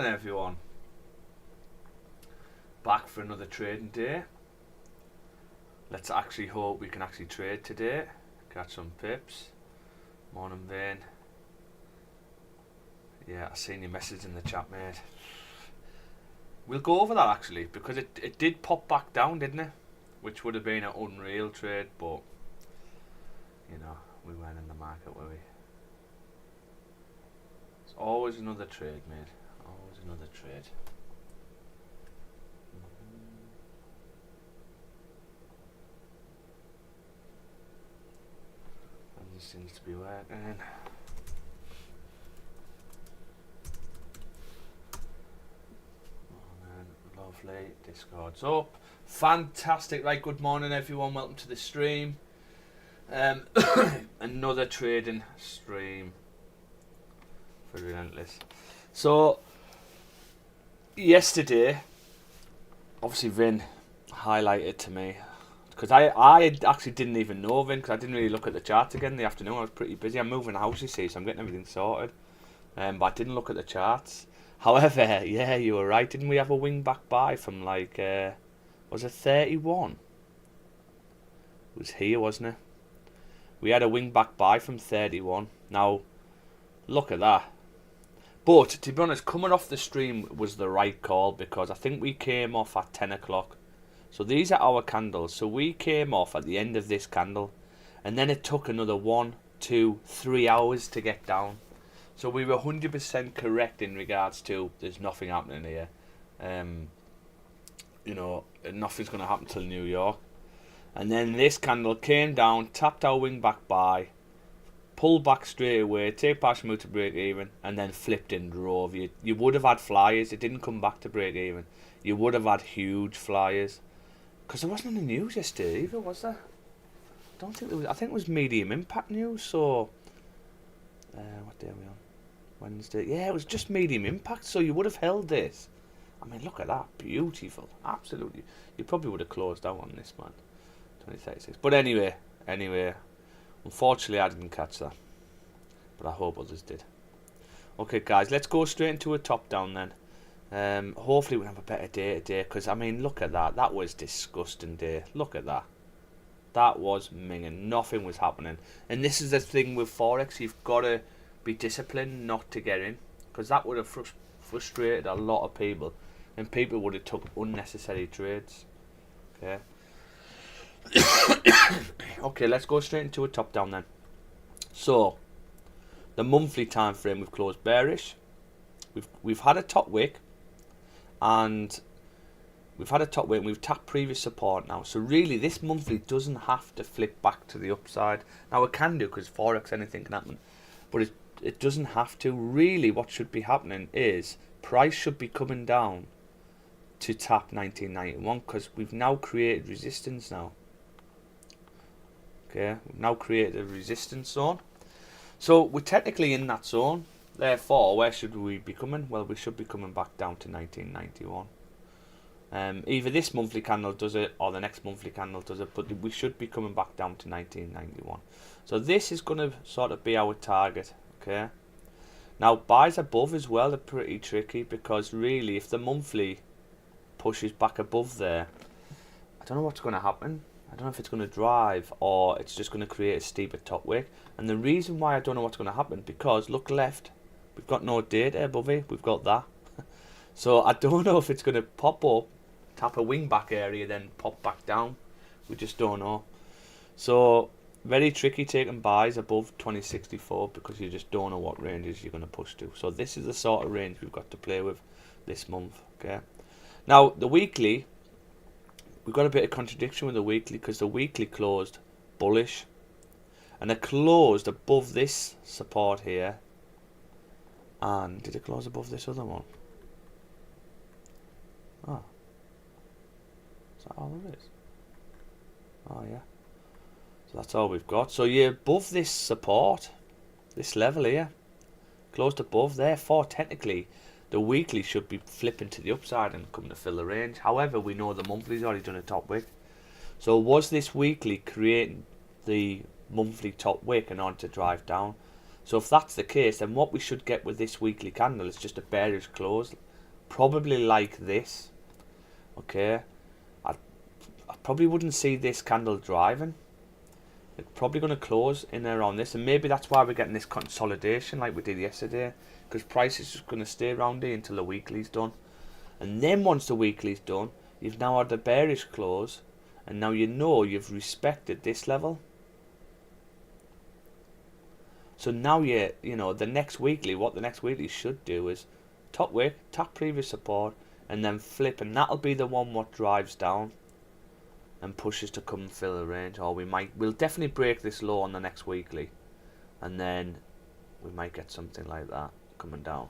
morning everyone. Back for another trading day. Let's actually hope we can actually trade today. Catch some pips. Morning Vane. Yeah, I seen your message in the chat, mate. We'll go over that actually, because it did pop back down, didn't it? Which would have been an unreal trade, but you know, we weren't in the market, were we? It's always another trade, mate. Always another trade. And this seems to be working. Lovely. Discord's up. Fantastic. Right, good morning everyone. Welcome to the stream. Another trading stream for Relentless. So yesterday, obviously Vin highlighted to me, because I actually didn't even know Vin, because I didn't really look at the charts again in the afternoon. I was pretty busy. I'm moving the house, you see, so I'm getting everything sorted. But I didn't look at the charts. However, yeah, you were right. Didn't we have a wing back buy from like, was it 31? It was here, wasn't it? We had a wing back buy from 31. Now, look at that. But, to be honest, coming off the stream was the right call, because I think we came off at 10 o'clock. So these are our candles. So we came off at the end of this candle. And then it took another 1, 2, 3 hours to get down. So we were 100% correct in regards to there's nothing happening here. You know, nothing's going to happen till New York. And then this candle came down, tapped our wing back buy, pulled back straight away, take partial move to break even, and then flipped and drove. You would have had flyers. It didn't come back to break even. You would have had huge flyers, because there wasn't any news yesterday either, was there? I don't think there was. I think it was medium impact news. So what day are we on? Wednesday. Yeah, it was just medium impact. So you would have held this. I mean, look at that, beautiful, absolutely. You probably would have closed out on this, man. 2036. But anyway, unfortunately I didn't catch that, but I hope others did. Okay guys, let's go straight into a top down then. Hopefully we'll have a better day today, because I mean, look at that. That was disgusting day. Look at that. That was minging. Nothing was happening. And this is the thing with Forex. You've got to be disciplined not to get in, because that would have frustrated a lot of people, and people would have took unnecessary trades. Okay. Okay, let's go straight into a top down then. So the monthly time frame, we've closed bearish. We've had a top wick, and we've tapped previous support now. So really this monthly doesn't have to flip back to the upside. Now it can do, because Forex, anything can happen, but it doesn't have to. Really what should be happening is price should be coming down to tap 1991, because we've now created resistance now. Okay, we've now created a resistance zone. So we're technically in that zone. Therefore, where should we be coming? Well, we should be coming back down to 1991. Either this monthly candle does it, or the next monthly candle does it, but we should be coming back down to 1991. So this is going to sort of be our target. Okay. Now buys above as well are pretty tricky, because really if the monthly pushes back above there, I don't know what's going to happen. I don't know if it's going to drive, or it's just going to create a steeper top wick. And the reason why I don't know what's going to happen, because look left, we've got no data above it, we've got that. So I don't know if it's going to pop up, tap a wing back area, then pop back down. We just don't know. So very tricky taking buys above 2064, because you just don't know what ranges you're going to push to. So this is the sort of range we've got to play with this month. Okay. Now the weekly, we've got a bit of contradiction with the weekly, because the weekly closed bullish, and it closed above this support here. And did it close above this other one? Oh, is that all it is? Oh yeah. So that's all we've got. So you're above this support, this level here, closed above. Therefore, technically, the weekly should be flipping to the upside and coming to fill the range. However, we know the monthly's already done a top wick. So was this weekly creating the monthly top wick in order to drive down? So if that's the case, then what we should get with this weekly candle is just a bearish close, probably like this. Okay, I probably wouldn't see this candle driving. It's probably going to close in and around this, and maybe that's why we're getting this consolidation like we did yesterday, because price is just going to stay around here until the weekly's done. And then once the weekly's done, you've now had the bearish close, and now you know you've respected this level. So now you know the next weekly, what the next weekly should do is top wick, tap previous support, and then flip, and that'll be the one what drives down and pushes to come and fill the range. Or we'll definitely break this low on the next weekly, and then we might get something like that coming down.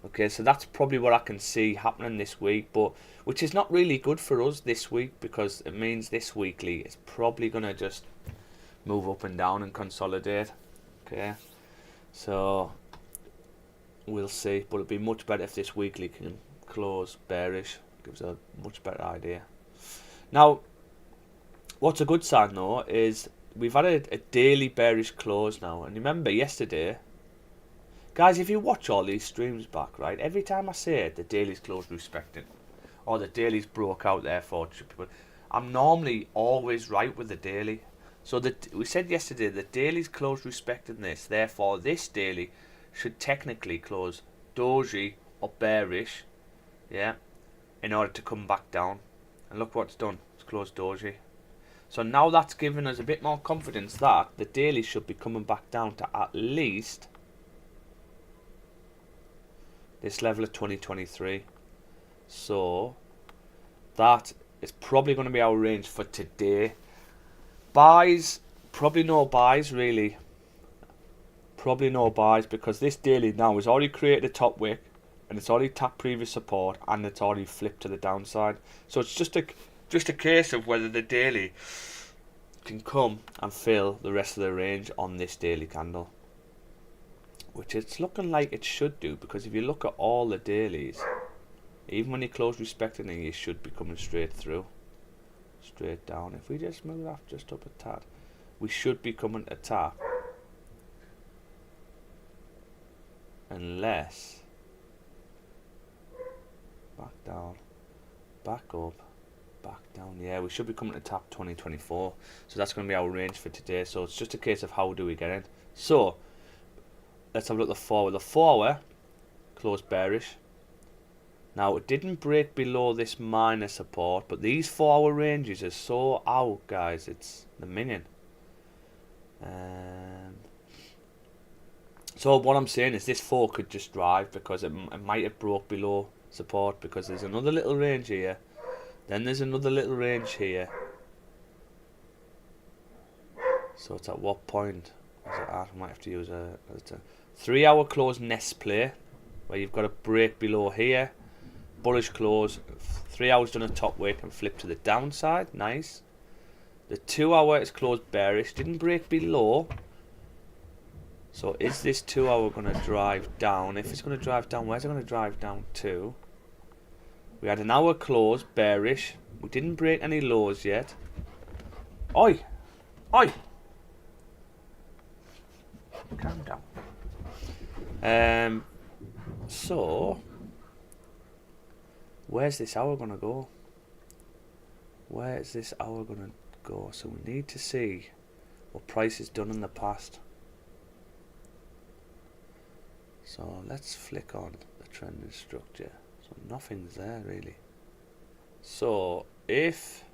Okay, so that's probably what I can see happening this week, but which is not really good for us this week, because it means this weekly is probably going to just move up and down and consolidate. Okay, so we'll see, but it'll be much better if this weekly can close bearish. Gives a much better idea. Now, what's a good sign though is we've had a daily bearish close now, and remember yesterday, guys, if you watch all these streams back, right, every time I say it, the daily's closed respecting, or the daily's broke out, therefore people, I'm normally always right with the daily. So we said yesterday the daily's closed respecting this, therefore this daily should technically close doji or bearish, yeah, in order to come back down. And look what it's done, it's closed doji. So now that's given us a bit more confidence that the daily should be coming back down to at least this level of 2023. So that is probably going to be our range for today. Buys, probably no buys really. Probably no buys, because this daily now has already created a top wick, and it's already tapped previous support, and it's already flipped to the downside. So it's just a case of whether the daily can come and fill the rest of the range on this daily candle, which it's looking like it should do, because if you look at all the dailies, even when you close respecting, you should be coming straight through, straight down. If we just move that just up a tad, we should be coming to tap, unless back down, back up, back down. Yeah, we should be coming to tap 2024. So that's going to be our range for today. So it's just a case of how do we get in. So let's have a look at the 4 hour. The 4 hour closed bearish. Now it didn't break below this minor support, but these 4 hour ranges are so out, guys. It's the minion. So what I'm saying is this 4 could just drive, because it might have broke below support, because there's another little range here, then there's another little range here. So it's at what point is it at? I might have to use a 3 hour close nest play, where you've got to break below here, bullish close, 3 hours done a top wick and flip to the downside. Nice. The 2 hour is closed bearish, didn't break below. So is this 2 hour going to drive down? If it's going to drive down, where's it going to drive down to? We had an hour close bearish. We didn't break any lows yet. Oi! Oi! Calm down. So where's this hour going to go? Where is this hour going to go? So we need to see what price has done in the past. So let's flick on the trending structure. So nothing's there really. So if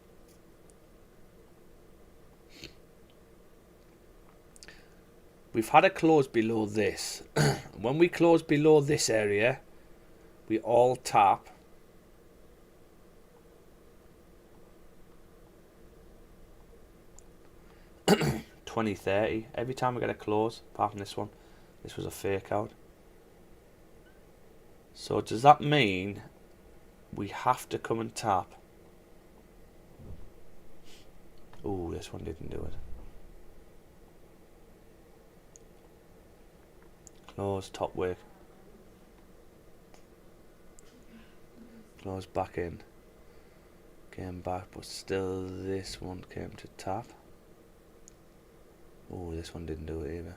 we've had a close below this, when we close below this area, we all tap. $20.30 every time we get a close, apart from this one. This was a fake out. So does that mean we have to come and tap? Oh, this one didn't do it. Close, top wick. Close back in. Came back, but still this one came to tap. Oh, this one didn't do it either.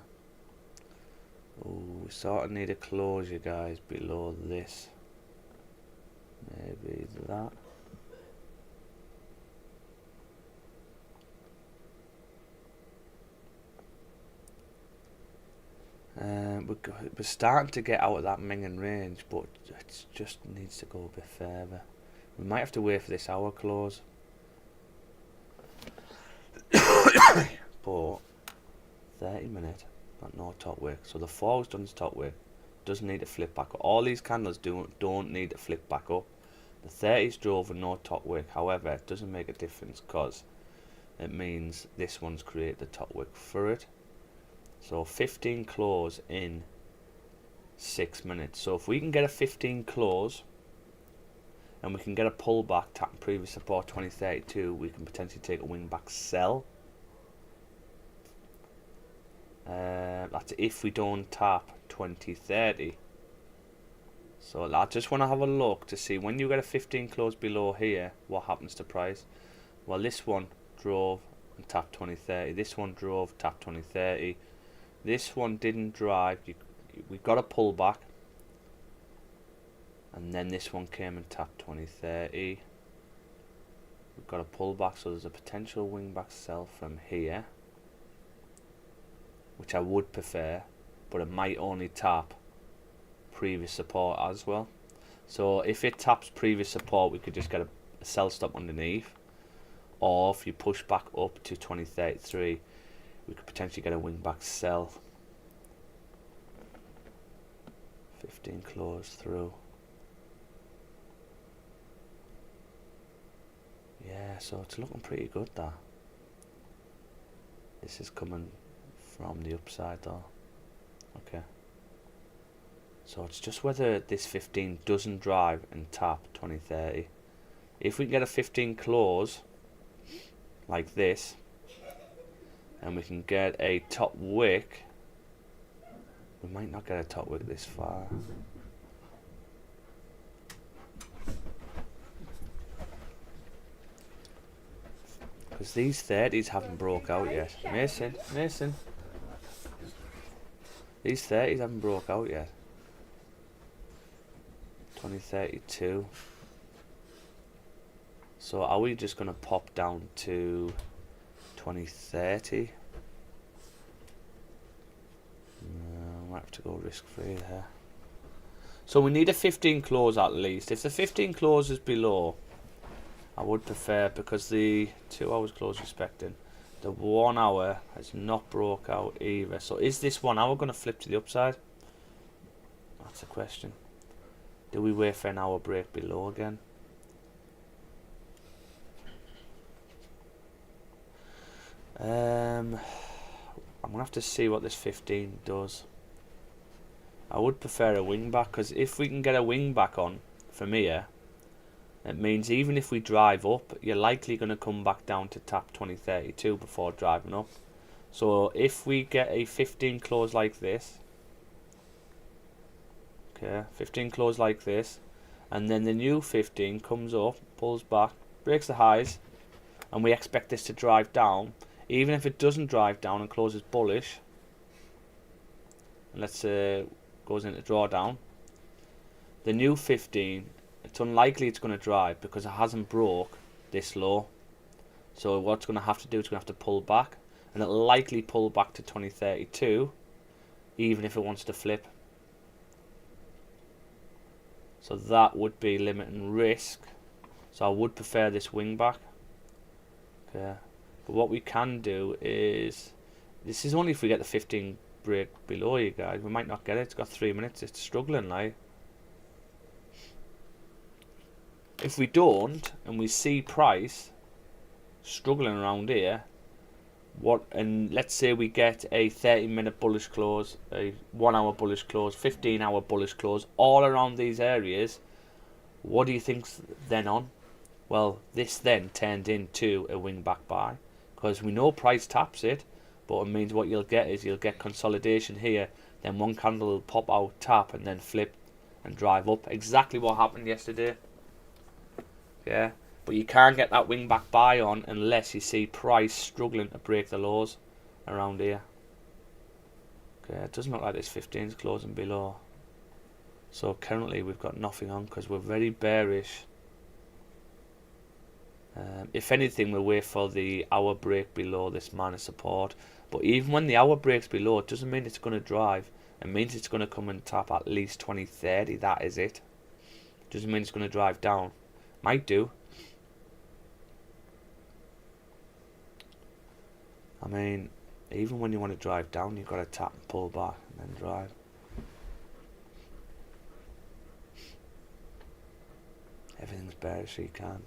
Oh, we sort of need a closure, guys, below this. Maybe that. We're starting to get out of that minging range, but it just needs to go a bit further. We might have to wait for this hour close. But 30-minute, got no top wick. So the 4's done its top wick. Doesn't need to flip back up. All these candles don't need to flip back up. The 30's drove with no top wick. However, it doesn't make a difference because it means this one's created the top wick for it. So 15 close in 6 minutes. So if we can get a 15 close and we can get a pullback tapping previous support 2032, we can potentially take a wing back sell. That's if we don't tap 2030. So I just want to have a look to see when you get a 15 close below here, what happens to price. Well, this one drove and tapped 2030. This one drove, tapped 2030. This one didn't drive. We got a pullback, and then this one came and tapped 2030. We've got a pullback, so there's a potential wing back sell from here, which I would prefer, but it might only tap previous support as well. So if it taps previous support, we could just get a sell stop underneath, or if you push back up to 2033, we could potentially get a wing back sell. 15 close through. Yeah, so it's looking pretty good that. This is coming from the upside though. Okay. So it's just whether this 15 doesn't drive and tap 2030. If we can get a 15 close like this, and we can get a top wick, we might not get a top wick this far. Because these 30s haven't broke out yet. Mason. These 30s haven't broke out yet. 2032. So are we just going to pop down to 2030? No, I might have to go risk free there. So we need a 15 close at least. If the 15 closes below, I would prefer, because the 2 hours close respecting, the 1 hour has not broke out either. So is this 1 hour going to flip to the upside? That's a question. Do we wait for an hour break below again? I'm going to have to see what this 15 does. I would prefer a wing back, because if we can get a wing back on from here, it means even if we drive up, you're likely going to come back down to tap 2032 before driving up. So if we get a 15 close like this, okay, 15 close like this, and then the new 15 comes up, pulls back, breaks the highs, and we expect this to drive down. Even if it doesn't drive down and closes bullish, and let's say goes into drawdown, the new 15, it's unlikely it's going to drive because it hasn't broke this low. So what's going to have to do, it's going to have to pull back, and it'll likely pull back to 2032 even if it wants to flip. So that would be limiting risk. So I would prefer this wing back. Okay. But what we can do is, this is only if we get the 15 break below, you guys. We might not get it. It's got 3 minutes. It's struggling like. If we don't, and we see price struggling around here, and let's say we get a 30-minute bullish close, a 1 hour bullish close, 15-hour bullish close, all around these areas, what do you think's then on? Well, this then turned into a wing back buy, because we know price taps it, but it means what you'll get is you'll get consolidation here, then one candle will pop out, tap, and then flip and drive up. Exactly what happened yesterday. Yeah, but you can't get that wing back buy on unless you see price struggling to break the lows around here. Okay, it doesn't look like this 15's closing below. So currently we've got nothing on because we're very bearish. If anything, we'll wait for the hour break below this minor support. But even when the hour breaks below, it doesn't mean it's going to drive. It means it's going to come and tap at least 2030. That is it. Doesn't mean it's going to drive down. Might do. I mean, even when you want to drive down, you've got to tap and pull back and then drive. Everything's bearish, so you can.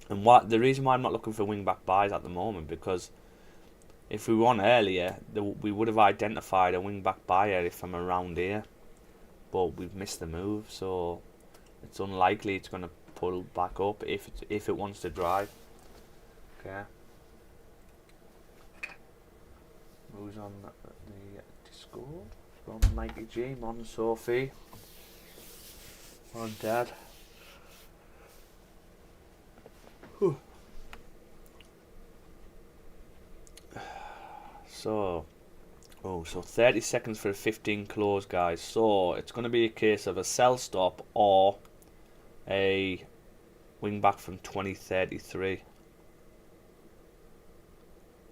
And the reason why I'm not looking for wing back buys at the moment, because if we were on earlier, we would have identified a wing back buyer if I'm around here, but we've missed the move, so it's unlikely it's going to pull back up if it wants to drive. Okay. Who's on the Discord? From Mikey G, Mon Sophie, on Dad. So 30 seconds for a 15 close, guys. So it's going to be a case of a sell stop or a wing back from 2033.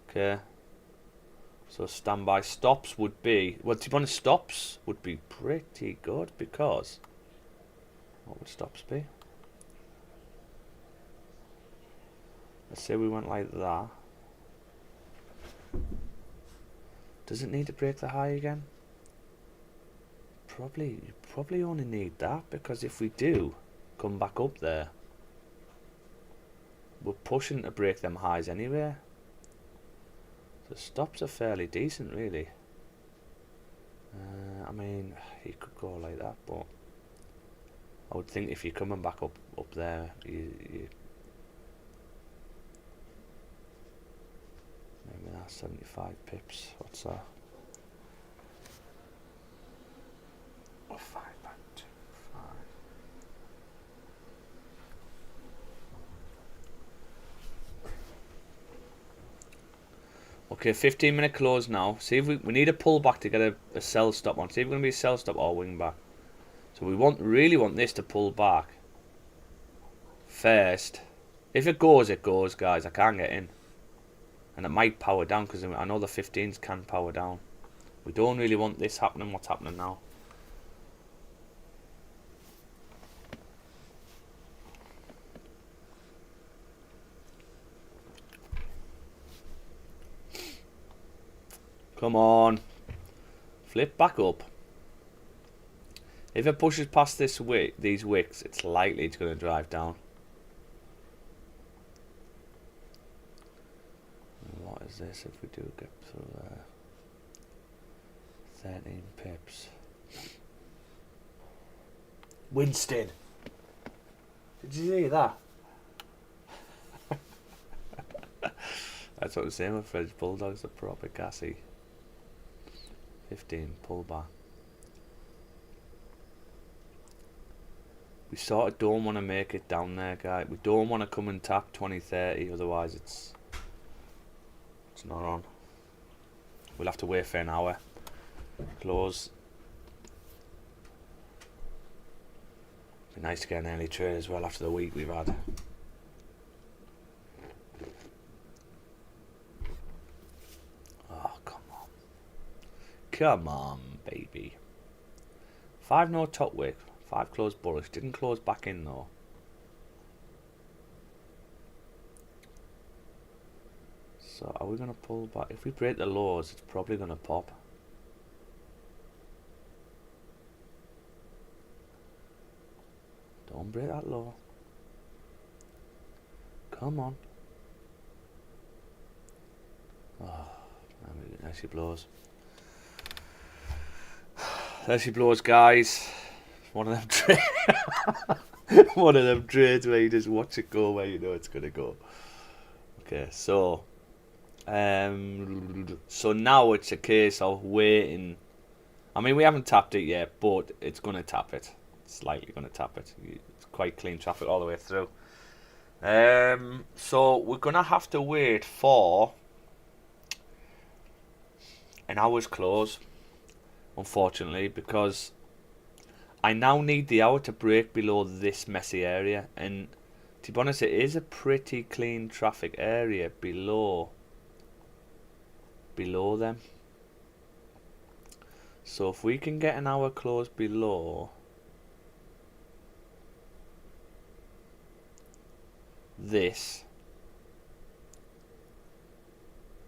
Okay. So standby stops would be, well, to be honest, stops would be pretty good, because what would stops be? Let's say we went like that. Does it need to break the high again? You probably only need that, because if we do come back up there, we're pushing to break them highs anyway. The stops are fairly decent, really. I mean, you could go like that, but I would think if you're coming back up there, you maybe that's 75 pips. What's that? Oh, 5.25. Okay, 15-minute close now. See if we need a pullback to get a sell stop on. See if we're going to be a sell stop or wing back. So we really want this to pull back first. If it goes, guys. I can't get in. And it might power down, because I know the 15s can power down. We don't really want this happening. What's happening now? Come on. Flip back up. If it pushes past these wicks, it's likely it's going to drive down. And what is this if we do get through 13 pips? Winston! Did you see that? That's what I'm saying with French Bulldogs, the proper gassy. 15, pull back. We sort of don't want to make it down there, guys. We don't want to come and tap 2030, otherwise it's not on. We'll have to wait for an hour. Close. Be nice to get an early trade as well after the week we've had. Oh, come on. Come on, baby. 5 no top wick. 5 closed bullish. Didn't close back in though. So are we going to pull back? If we break the lows, it's probably going to pop. Don't break that low. Come on. Oh, there she blows. There she blows, guys. One of them one of them trades where you just watch it go where you know it's gonna go. Okay, so now it's a case of waiting. I mean, we haven't tapped it yet, but it's gonna tap it. It's likely gonna tap it. It's quite clean traffic all the way through. So we're gonna have to wait for an hour's close, unfortunately, because I now need the hour to break below this messy area, and to be honest, it is a pretty clean traffic area below them. So if we can get an hour close below this,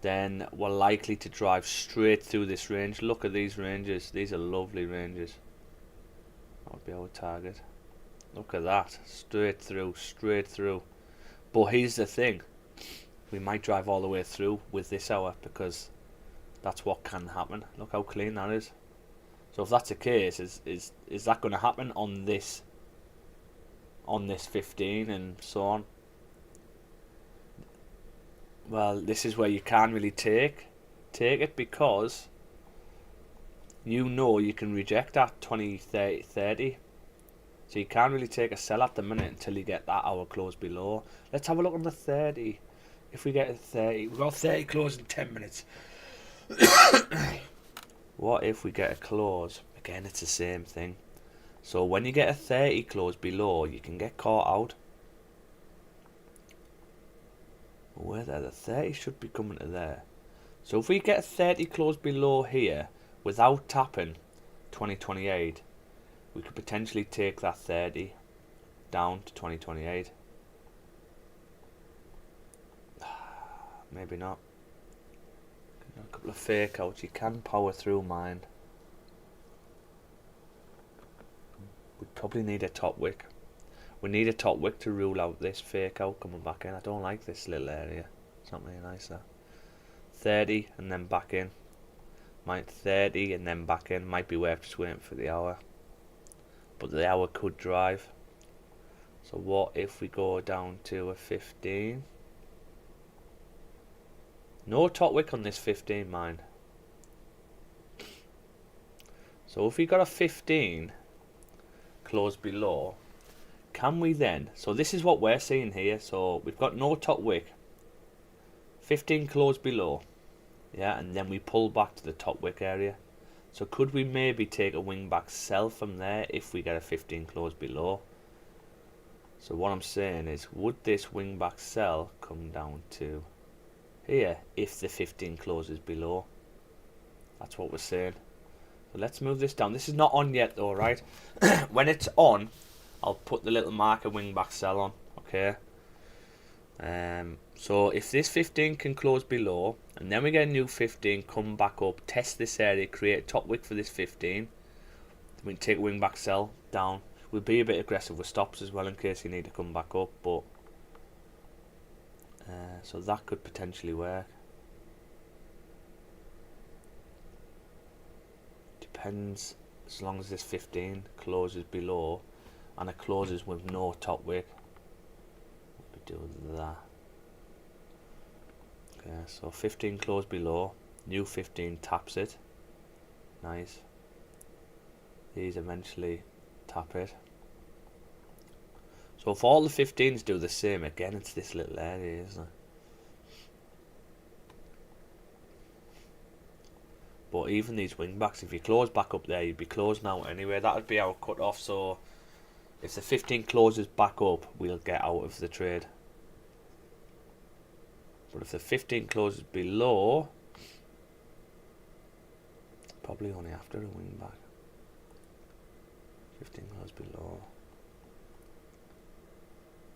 then we're likely to drive straight through this range. Look at these ranges. These are lovely ranges. That would be our target. Look at that. Straight through. But here's the thing. We might drive all the way through with this hour, because that's what can happen. Look how clean that is. So if that's the case, is that going to happen on this 15 and so on? Well, this is where you can't really take it, because you know you can reject that 20, 30. So you can't really take a sell at the minute until you get that hour close below. Let's have a look on the 30. If we get a 30, we've got 30 close in 10 minutes. What if we get a close? Again, it's the same thing. So when you get a 30 close below, you can get caught out. Where there, the 30 should be coming to there. So if we get a 30 close below here without tapping 2028, we could potentially take that 30 down to 2028. Maybe not. A couple of fake outs. You can power through mine. We probably need a top wick. We need a top wick to rule out this fake out coming back in. I don't like this little area. It's not really nice there. 30 and then back in. Might 30 and then back in. Might be worth just waiting for the hour. But the hour could drive. So what if we go down to a 15? No top wick on this 15, mind. So if we got a 15 close below, can we then, so this is what we're seeing here, so we've got no top wick, 15 close below, yeah, and then we pull back to the top wick area. So could we maybe take a wing back sell from there if we get a 15 close below? So what I'm saying is, would this wing back sell come down to here if the 15 closes below? That's what we're saying. So let's move this down. This is not on yet though, right? When it's on, I'll put the little marker wing back sell on. Okay. So if this 15 can close below, and then we get a new 15, come back up, test this area, create a top wick for this 15, then we can take a wing back sell down. We'll be a bit aggressive with stops as well in case you need to come back up, but so that could potentially work. Depends, as long as this 15 closes below and it closes with no top wick. We do that. Okay, so 15 close below, new 15 taps it. Nice. These eventually tap it. So if all the 15s do the same, again it's this little area, isn't it? But even these wing backs, if you close back up there, you'd be closed now anyway. That would be our cut off. So if the 15 closes back up, we'll get out of the trade. But if the 15 closes below, probably only after a wing back. 15 closes below.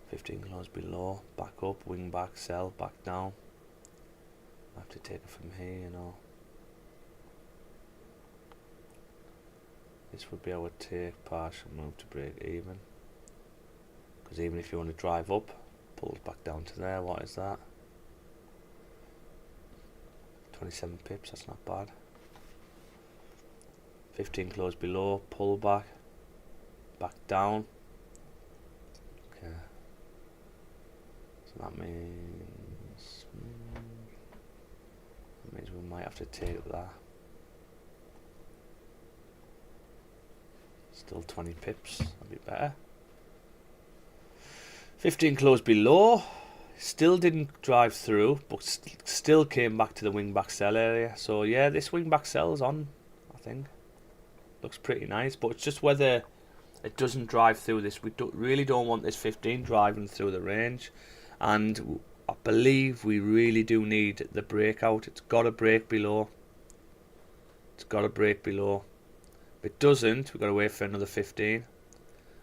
15 closes below, back up, wing back, sell, back down. I have to take it from here, you know. This would be our take, partial move to break even. Because even if you want to drive up, pulls back down to there. What is that? 27 pips, that's not bad. 15 close below, pull back, back down. Okay. So that means we might have to take that. Still 20 pips, that'd be better. 15 close below, Still didn't drive through, but still came back to the wing back sell area. So yeah, this wing back sell's on, I think. Looks pretty nice, but it's just whether it doesn't drive through this. We really don't want this 15 driving through the range, and I believe we really do need the breakout. It's got to break below. It's got to break below. If it doesn't, we've got to wait for another 15.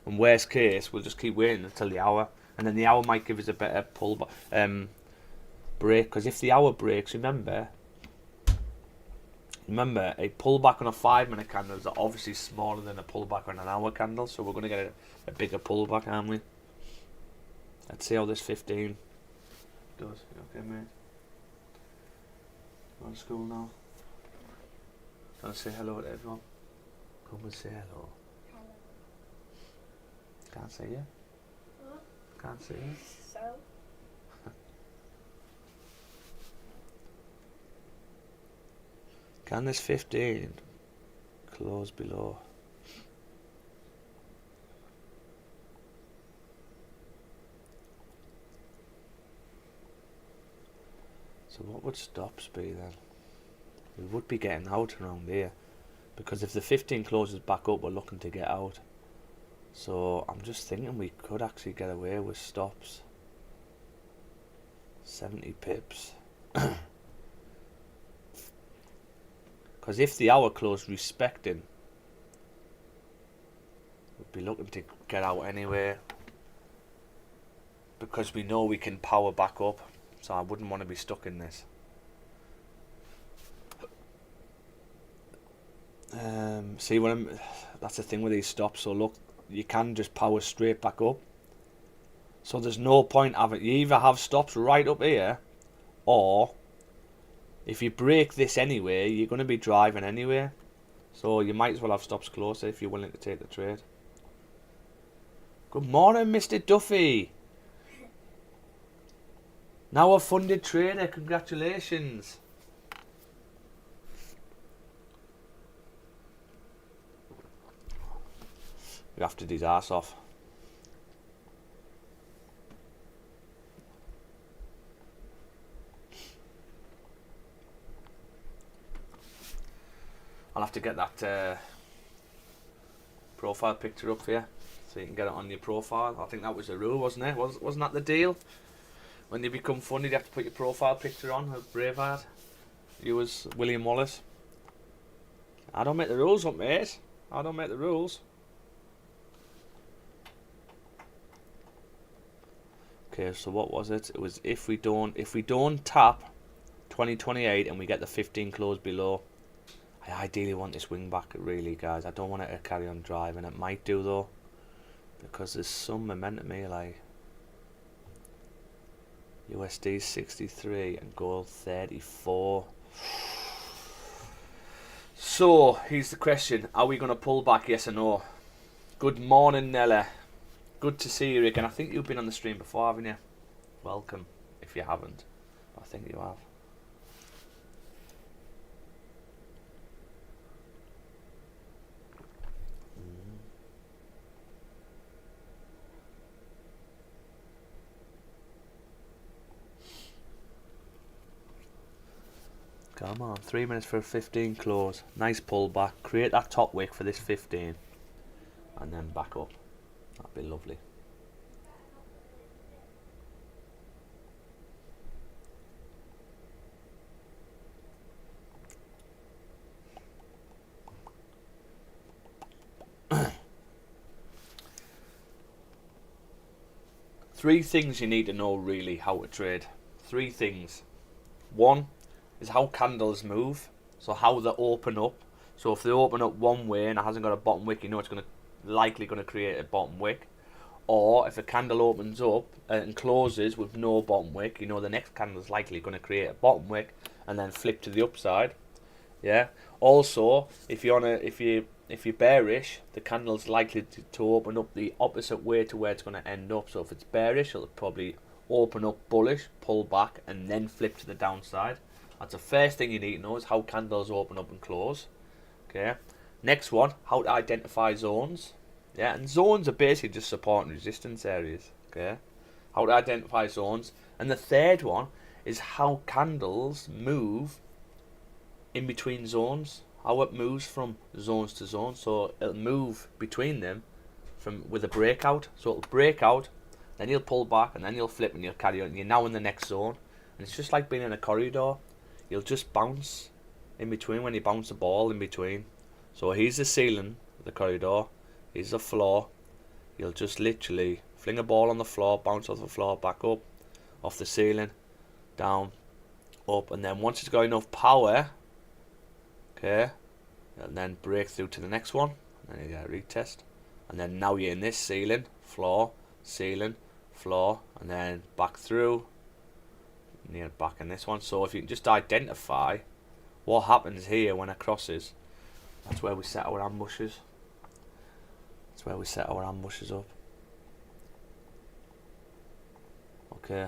And worst case, we'll just keep waiting until the hour, and then the hour might give us a better pull break. Because if the hour breaks, remember, a pullback on a 5-minute candle is obviously smaller than a pullback on an hour candle, so we're going to get a bigger pullback, aren't we? Let's see how this 15 does. Okay, mate. Go to school now. Gonna say hello to everyone. Come and say hello. Hello. Can't see you. What? Can't see you. So? Can this 15 close below? So what would stops be then? We would be getting out around here, because if the 15 closes back up, we're looking to get out. So I'm just thinking we could actually get away with stops. 70 pips. Because if the hour closed respecting, we'd be looking to get out anyway, because we know we can power back up. So I wouldn't want to be stuck in this. See what that's the thing with these stops. So look, you can just power straight back up. So there's no point having, you either have stops right up here, or if you break this anyway, you're going to be driving anyway. So you might as well have stops closer if you're willing to take the trade. Good morning, Mr. Duffy. Now a funded trader, congratulations. You have to do his arse off. I'll have to get that profile picture up for you, so you can get it on your profile. I think that was the rule, wasn't it? Wasn't that the deal? When you become funded, you have to put your profile picture on of Braveheart. You was William Wallace. I don't make the rules up, mate. I don't make the rules. Okay, so what was it? It was if we don't tap 2028 and we get the 15 close below. I ideally want this wing back, really, guys. I don't want it to carry on driving. It might do though, because there's some momentum here, like USD 63 and gold 34. So here's the question: are we going to pull back? Yes or no? Good morning, Nella. Good to see you again. I think you've been on the stream before, haven't you? Welcome, if you haven't. I think you have. Come on, 3 minutes for a 15 close. Nice pullback. Create that top wick for this 15, and then back up. That'd be lovely. Three things you need to know really how to trade. Three things. One is how candles move, so how they open up. So if they open up one way and it hasn't got a bottom wick, you know it's likely going to create a bottom wick. Or if a candle opens up and closes with no bottom wick, you know the next candle is likely going to create a bottom wick and then flip to the upside. Yeah. Also, if you're bearish, the candle's likely to open up the opposite way to where it's going to end up. So if it's bearish, it'll probably open up bullish, pull back, and then flip to the downside. That's the first thing you need to know, is how candles open up and close. Okay. Next one, how to identify zones. Yeah, and zones are basically just support and resistance areas. Okay. How to identify zones. And the third one is how candles move in between zones, how it moves from zones to zones. So it'll move between them with a breakout. So it'll break out, then you'll pull back, and then you'll flip and you'll carry on. You're now in the next zone. And it's just like being in a corridor. You'll just bounce in between when you bounce the ball in between. So here's the ceiling of the corridor. Here's the floor. You'll just literally fling a ball on the floor, bounce off the floor, back up, off the ceiling, down, up, and then once it's got enough power, okay, and then break through to the next one, and then you get a retest, and then now you're in this ceiling, floor, and then back through, and you're back in this one. So if you can just identify what happens here when it crosses, that's where we set our ambushes. That's where we set our ambushes up. Okay,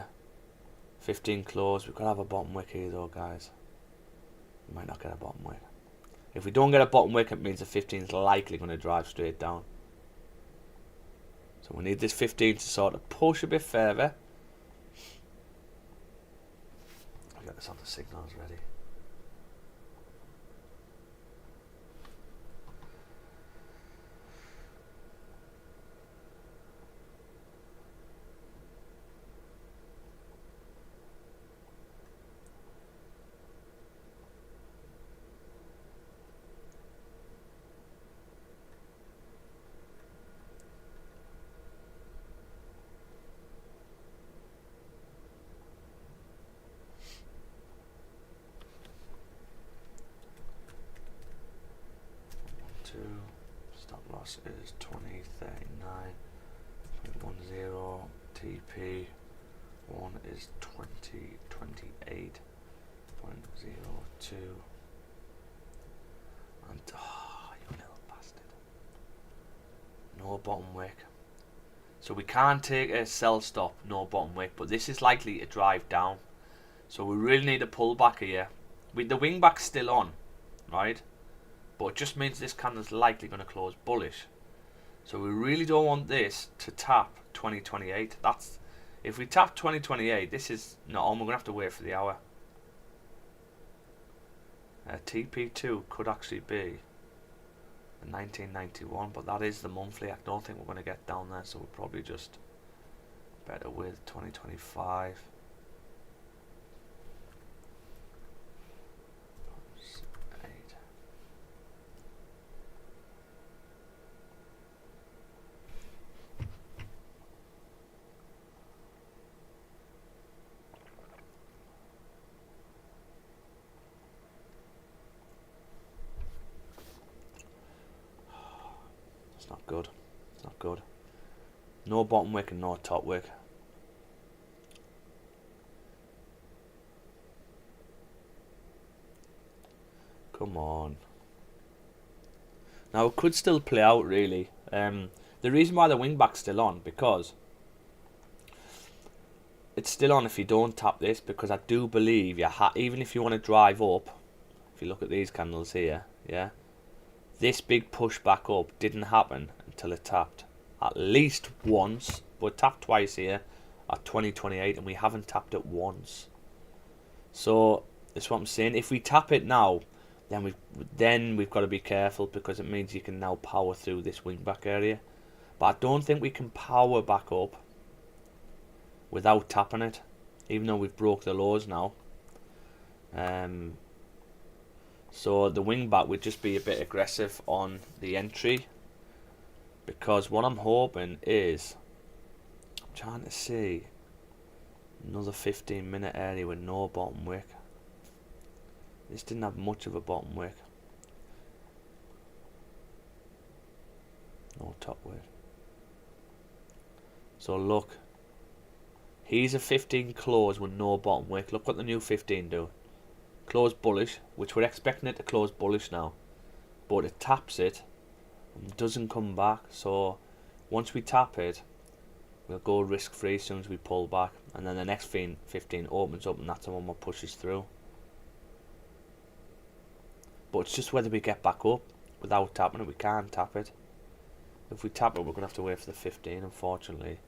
15 close. We've got to have a bottom wick here though, guys. We might not get a bottom wick. If we don't get a bottom wick, it means the 15 is likely going to drive straight down. So we need this 15 to sort of push a bit further. I've got this on the signals ready. Stop loss is 2039.10. TP 1 is 2028.02. And you little bastard. No bottom wick. So we can't take a sell stop, no bottom wick, but this is likely to drive down. So we really need a pullback here. The wing back's still on, right? But it just means this candle's likely going to close bullish. So we really don't want this to tap 2028. That's, if we tap 2028, this is not on. We're going to have to wait for the hour. TP2 could actually be the 1991, but that is the monthly. I don't think we're going to get down there, so we'll probably just better with 2025. Not good. It's not good. No bottom wick and no top wick. Come on. Now it could still play out really. The reason why the wing back's still on, because it's still on if you don't tap this, because I do believe even if you want to drive up, if you look at these candles here, yeah, this big push back up didn't happen until it tapped at least once, but it tapped twice here at 2028, and we haven't tapped it once. So that's what I'm saying. If we tap it now, then we've got to be careful, because it means you can now power through this wing back area. But I don't think we can power back up without tapping it, even though we've broke the lows now. So the wing back would just be a bit aggressive on the entry, because what I'm hoping is, I'm trying to see another 15-minute area with no bottom wick. This didn't have much of a bottom wick. No top wick. So look, here's a 15 close with no bottom wick. Look what the new 15 do. Close bullish, which we're expecting it to close bullish now, but it taps it and doesn't come back. So once we tap it, we'll go risk free as soon as we pull back, and then the next 15 opens up, and that's the one that pushes through. But it's just whether we get back up without tapping it. We can't tap it. If we tap it, we're going to have to wait for the 15, unfortunately.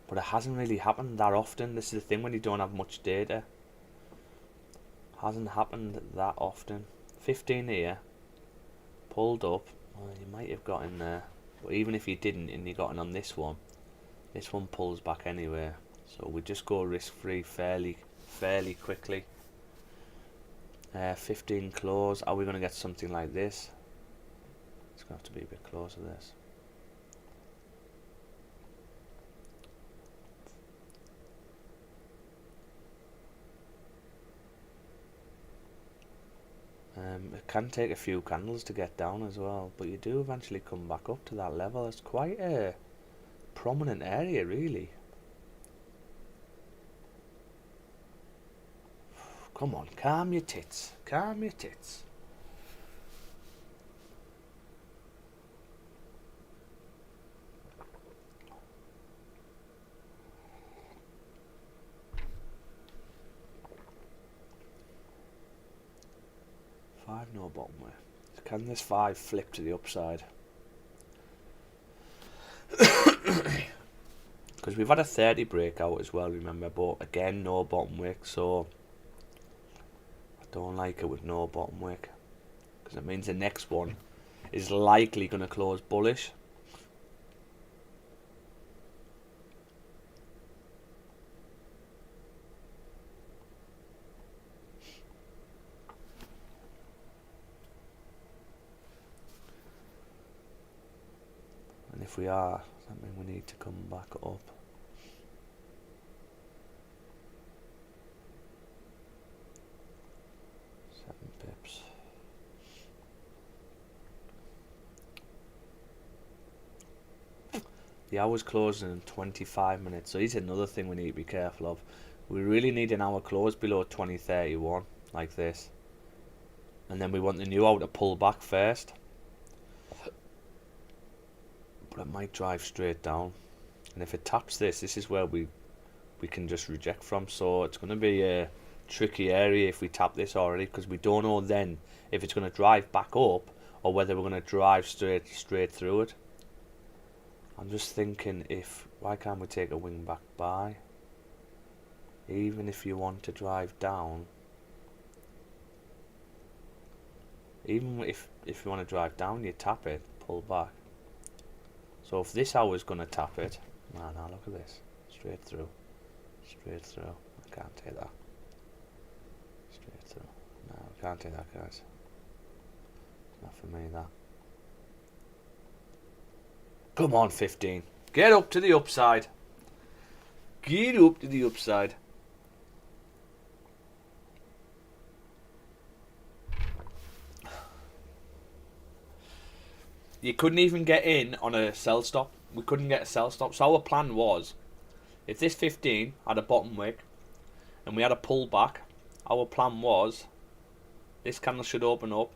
but it hasn't really happened that often. This is the thing when you don't have much data. Hasn't happened that often. 15 here, pulled up. Well, you might have got in there, but even if you didn't and you got in on this one pulls back anyway. So we just go risk free fairly quickly. 15 close. Are we going to get something like this? It's going to have to be a bit closer this. It can take a few candles to get down as well, but you do eventually come back up to that level. It's quite a prominent area, really. Come on, calm your tits. Calm your tits. Five no bottom way. Can this 5 flip to the upside? Because we've had a 30 breakout as well, remember, but again no bottom wick, so I don't like it with no bottom wick, because it means the next one is likely going to close bullish. And if we are, that means we need to come back up. Pips. The hour's closing in 25 minutes, so here's another thing we need to be careful of. We really need an hour close below 2031, like this. And then we want the new hour to pull back first. But it might drive straight down. And if it taps this, this is where we can just reject from. So it's going to be a tricky area if we tap this already, because we don't know then if it's going to drive back up or whether we're going to drive straight through it. I'm just thinking, why can't we take a wing back buy? Even if you want to drive down, even if you want to drive down, you tap it, pull back. So if this hour is going to tap it, no, look at this, straight through. I can't take that. Straight through. No, I can't take that, guys. It's not for me, that. Come on, 15. Get up to the upside. Get up to the upside. You couldn't even get in on a sell stop. We couldn't get a sell stop. So our plan was, if this 15 had a bottom wick and we had a pullback, our plan was this candle should open up,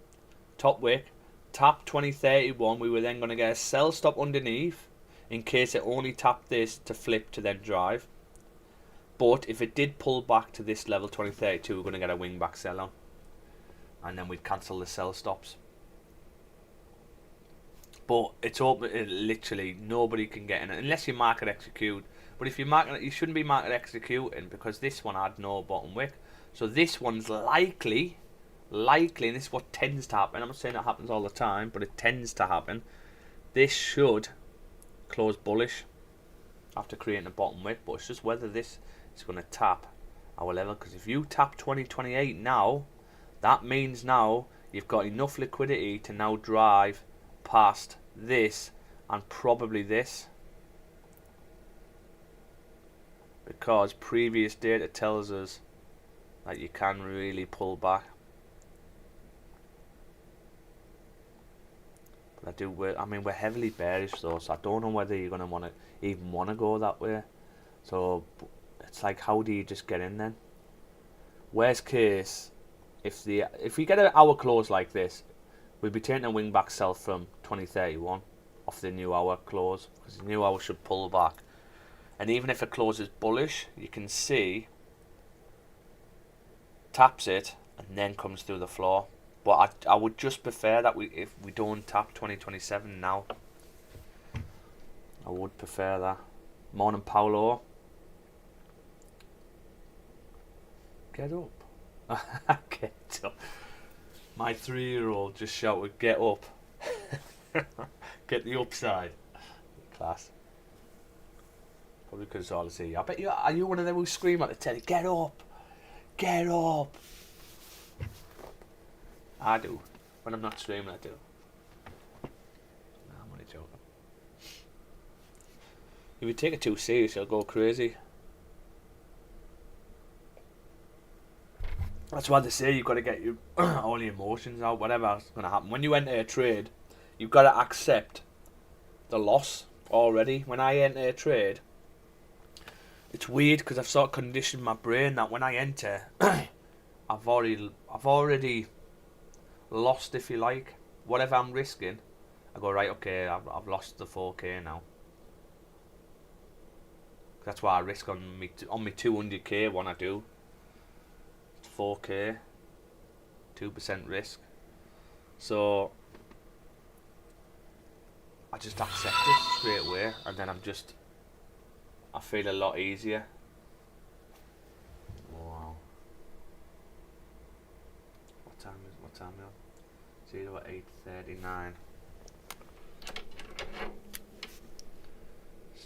top wick, tap 2031. We were then going to get a sell stop underneath in case it only tapped this to flip to then drive. But if it did pull back to this level 2032, we're going to get a wing back sell on, and then we'd cancel the sell stops. But it's open. Literally nobody can get in it unless you market execute. But if you market, you shouldn't be market executing, because this one had no bottom wick. So this one's likely, and this is what tends to happen. I'm not saying it happens all the time, but it tends to happen. This should close bullish after creating a bottom wick, but it's just whether this is going to tap our level. Because if you tap 2028 now, that means now you've got enough liquidity to now drive past this and probably this, because previous data tells us that you can really pull back. But I mean we're heavily bearish though, so I don't know whether you're going to even want to go that way. So it's like, how do you just get in then? Worst case, if we get an hour close like this, we'll be taking a wing back sell from 2031 off the new hour close, because the new hour should pull back. And even if it closes bullish, you can see taps it and then comes through the floor. But I would just prefer that if we don't tap 2027 now. I would prefer that. Morning, Paolo. Get up. Get up. My 3-year-old just shouted, get up. Get the upside. Class. Probably because all I see. I bet you, are you one of them who scream at the telly, get up. Get up. I do. When I'm not streaming, I do. Nah, I'm only joking. If you take it too serious, you'll go crazy. That's why they say you've got to get your all your emotions out, whatever's going to happen. When you enter a trade, you've got to accept the loss already. When I enter a trade, it's weird because I've sort of conditioned my brain that when I enter, I've already lost, if you like, whatever I'm risking. I go, right, okay, I've lost the 4k now. That's why I risk on me 200k one I do. It's 4k, 2% risk. So I just accept it straight away, and then I feel a lot easier. Wow. What time is it? 08:39.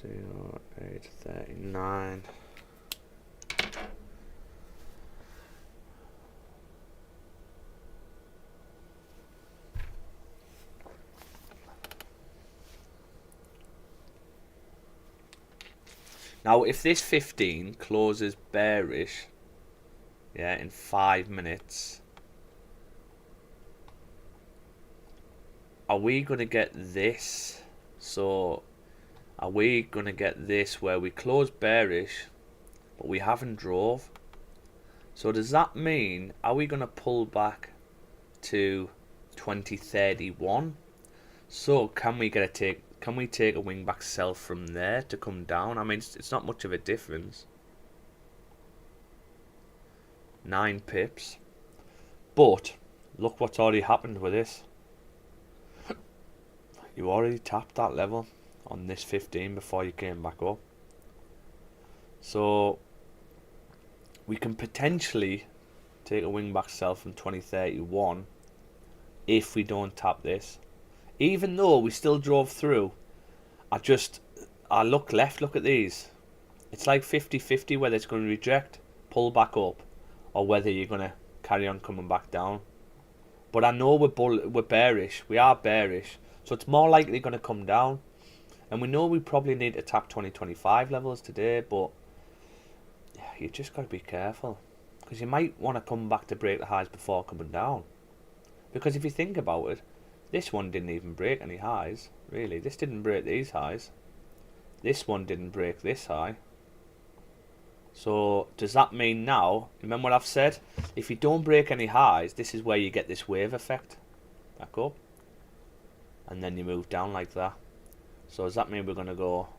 08:39. Now, if this 15 closes bearish, yeah, in 5 minutes, are we going to get this? So, are we going to get this where we close bearish, but we haven't drove? So, does that mean, are we going to pull back to 2031? So, can we take a wing back sell from there to come down? I mean, it's not much of a difference. 9 pips. But look what's already happened with this. You already tapped that level on this 15 before you came back up. So we can potentially take a wing back sell from 2031 if we don't tap this. Even though we still drove through, I look left, look at these. It's like 50-50 whether it's going to reject, pull back up, or whether you're going to carry on coming back down. But I know we're bearish. We are bearish. So it's more likely going to come down. And we know we probably need to tap 2025 levels today, but yeah, you just got to be careful. Because you might want to come back to break the highs before coming down. Because if you think about it, this one didn't even break any highs, really. This didn't break these highs. This one didn't break this high. So does that mean now, remember what I've said? If you don't break any highs, this is where you get this wave effect. Back up. And then you move down like that. So does that mean we're going to go?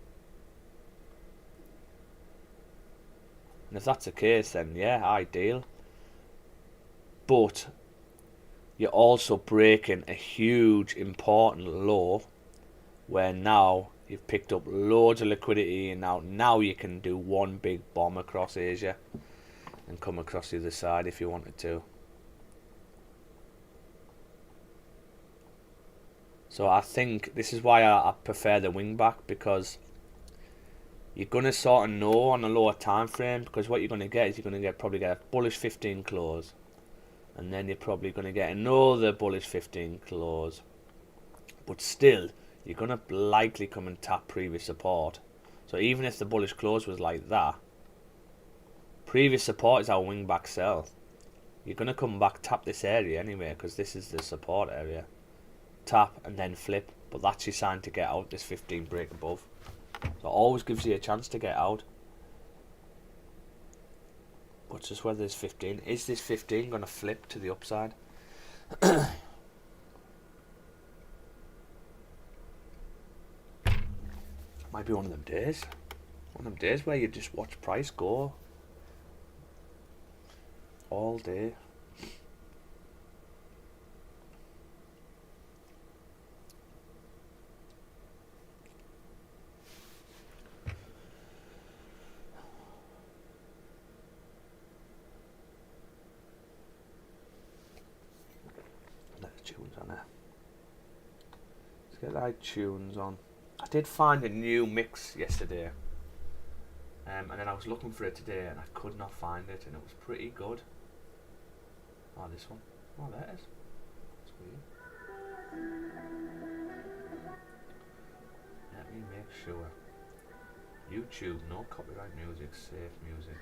And if that's the case, then yeah, ideal. But you're also breaking a huge important low where now you've picked up loads of liquidity, and now you can do one big bomb across Asia and come across the other side if you wanted to. So I think this is why I prefer the wing back, because you're going to sort of know on a lower time frame, because what you're going to get is probably get a bullish 15 close, and then you're probably going to get another bullish 15 close, but still you're going to likely come and tap previous support. So even if the bullish close was like that, previous support is our wing back sell. You're going to come back, tap this area anyway, because this is the support area. Tap and then flip, but that's your sign to get out this 15 break above. So it always gives you a chance to get out. But just whether this 15, is this 15 going to flip to the upside? Might be one of them days. One of them days where you just watch price go all day. Get iTunes on. I did find a new mix yesterday. And then I was looking for it today and I could not find it, and it was pretty good. Oh, this one. Oh, there it is. That's weird. Let me make sure. YouTube, no copyright music, safe music.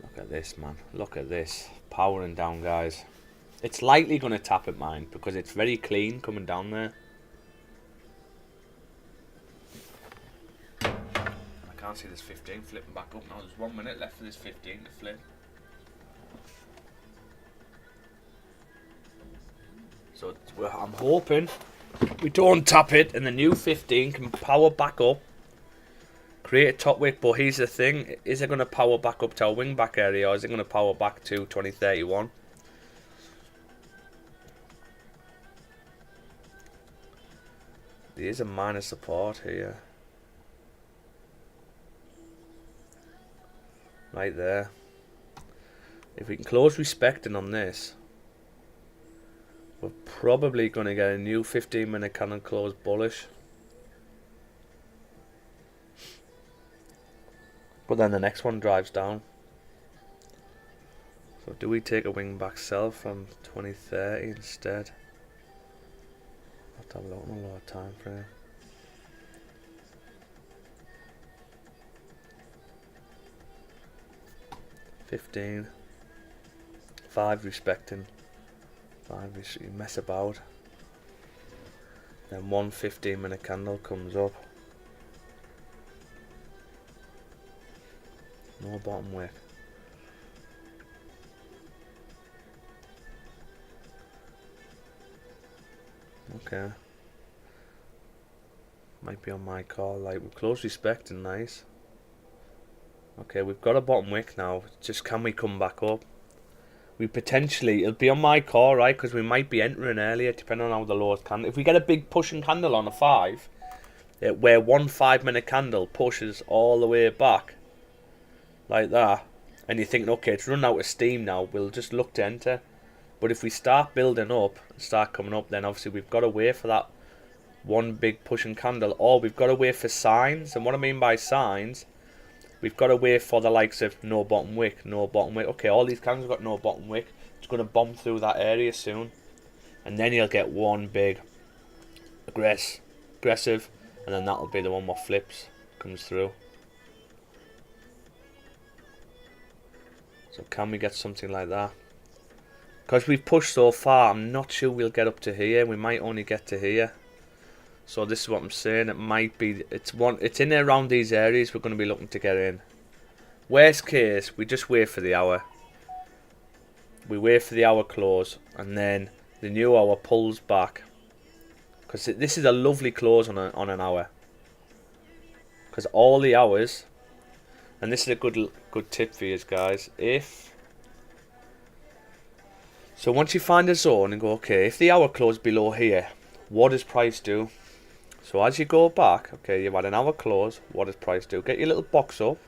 Look at this, man. Look at this. Powering down, guys. It's likely going to tap at mine because it's very clean coming down there. I can't see this 15 flipping back up now. There's 1 minute left for this 15 to flip. So I'm hoping we don't tap it and the new 15 can power back up. Create a top wick, but here's the thing. Is it going to power back up to our wing back area, or is it going to power back to 2031? There is a minor support here. Right there. If we can close respecting on this, we're probably going to get a new 15-minute candle close bullish. But then the next one drives down. So do we take a wing back sell from 2030 instead? I'll have to have a look on a lower time frame. $15. 5 respecting. 5 you mess about. Then one 15-minute candle comes up. No bottom wick. Okay. Might be on my call. Like, we're close respecting, nice. Okay, we've got a bottom wick now. Just can we come back up? We potentially, it'll be on my call, right? Because we might be entering earlier, depending on how the lowest candle. If we get a big pushing candle on a 5, where one 5-minute candle pushes all the way back, like that, and you're thinking, okay, it's run out of steam now, we'll just look to enter. But if we start building up, start coming up, then obviously we've got to wait for that one big pushing candle, or we've got to wait for signs. And what I mean by signs, we've got to wait for the likes of no bottom wick, no bottom wick. Okay, all these candles have got no bottom wick. It's going to bomb through that area soon, and then you'll get one big aggressive, and then that'll be the one what flips, comes through. So can we get something like that? Because we've pushed so far, I'm not sure we'll get up to here. We might only get to here. So this is what I'm saying. It might be, it's in there around these areas we're going to be looking to get in. Worst case, we just wait for the hour. We wait for the hour close, and then the new hour pulls back. Because this is a lovely close on an hour. Because all the hours, and this is a good tip for you guys. So once you find a zone and go, okay, if the hour close below here, what does price do? So as you go back, okay, you've had an hour close, what does price do? Get your little box up.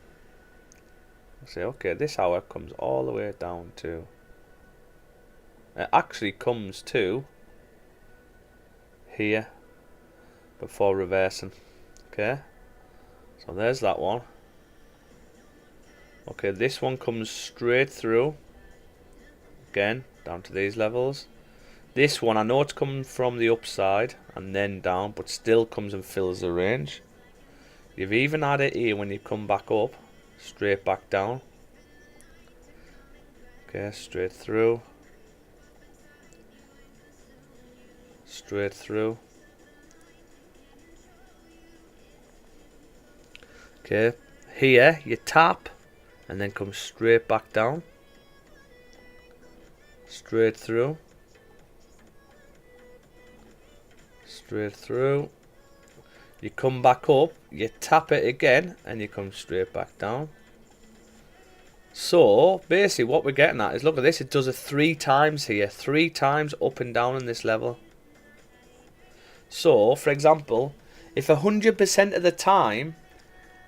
Say, okay, this hour comes all the way down to, it actually comes to here before reversing. Okay, so there's that one. Okay, this one comes straight through again down to these levels. This one, I know it's coming from the upside and then down, but still comes and fills the range. You've even had it here when you come back up, straight back down. Okay, straight through. Straight through. Okay, here you tap and then come straight back down. Straight through. Straight through. You come back up, you tap it again, and you come straight back down. So basically what we're getting at is, look at this, it does it 3 times here, 3 times up and down in this level. So for example, if 100% of the time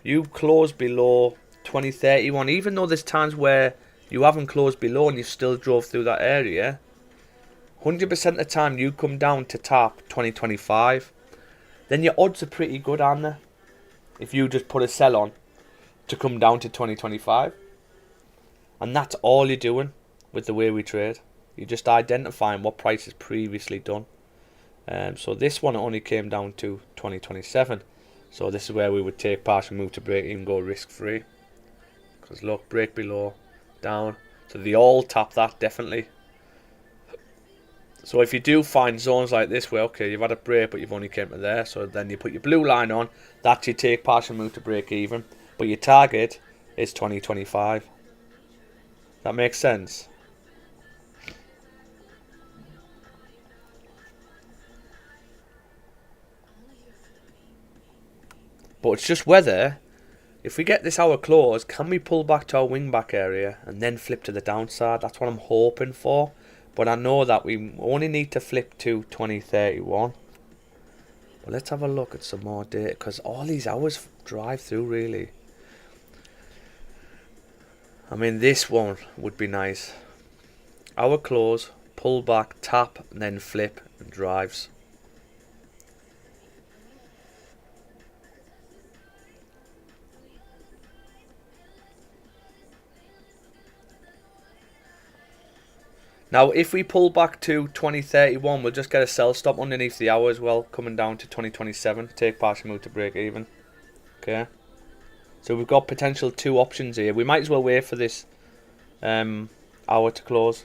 you close below 2031, even though there's times where you haven't closed below and you still drove through that area, 100% of the time you come down to tap 2025, then your odds are pretty good, aren't they? If you just put a sell on to come down to 2025. And that's all you're doing with the way we trade. You're just identifying what price is previously done. So this one only came down to 2027. So this is where we would take partial move to break even, go risk free. Because look, break below, down. So they all tap that, definitely. So if you do find zones like this where, okay, you've had a break but you've only came to there, so then you put your blue line on, that's your take partial move to break even. But your target is 2025. That makes sense. But it's just whether, if we get this hour close, can we pull back to our wing back area and then flip to the downside? That's what I'm hoping for. But I know that we only need to flip to 2031. But let's have a look at some more data, because all these hours drive through really. I mean, this one would be nice. Hour close, pull back, tap, and then flip and drives. Now, if we pull back to 2031, we'll just get a sell stop underneath the hour as well, coming down to 2027. Take partial move to break even. Okay. So we've got potential two options here. We might as well wait for this hour to close.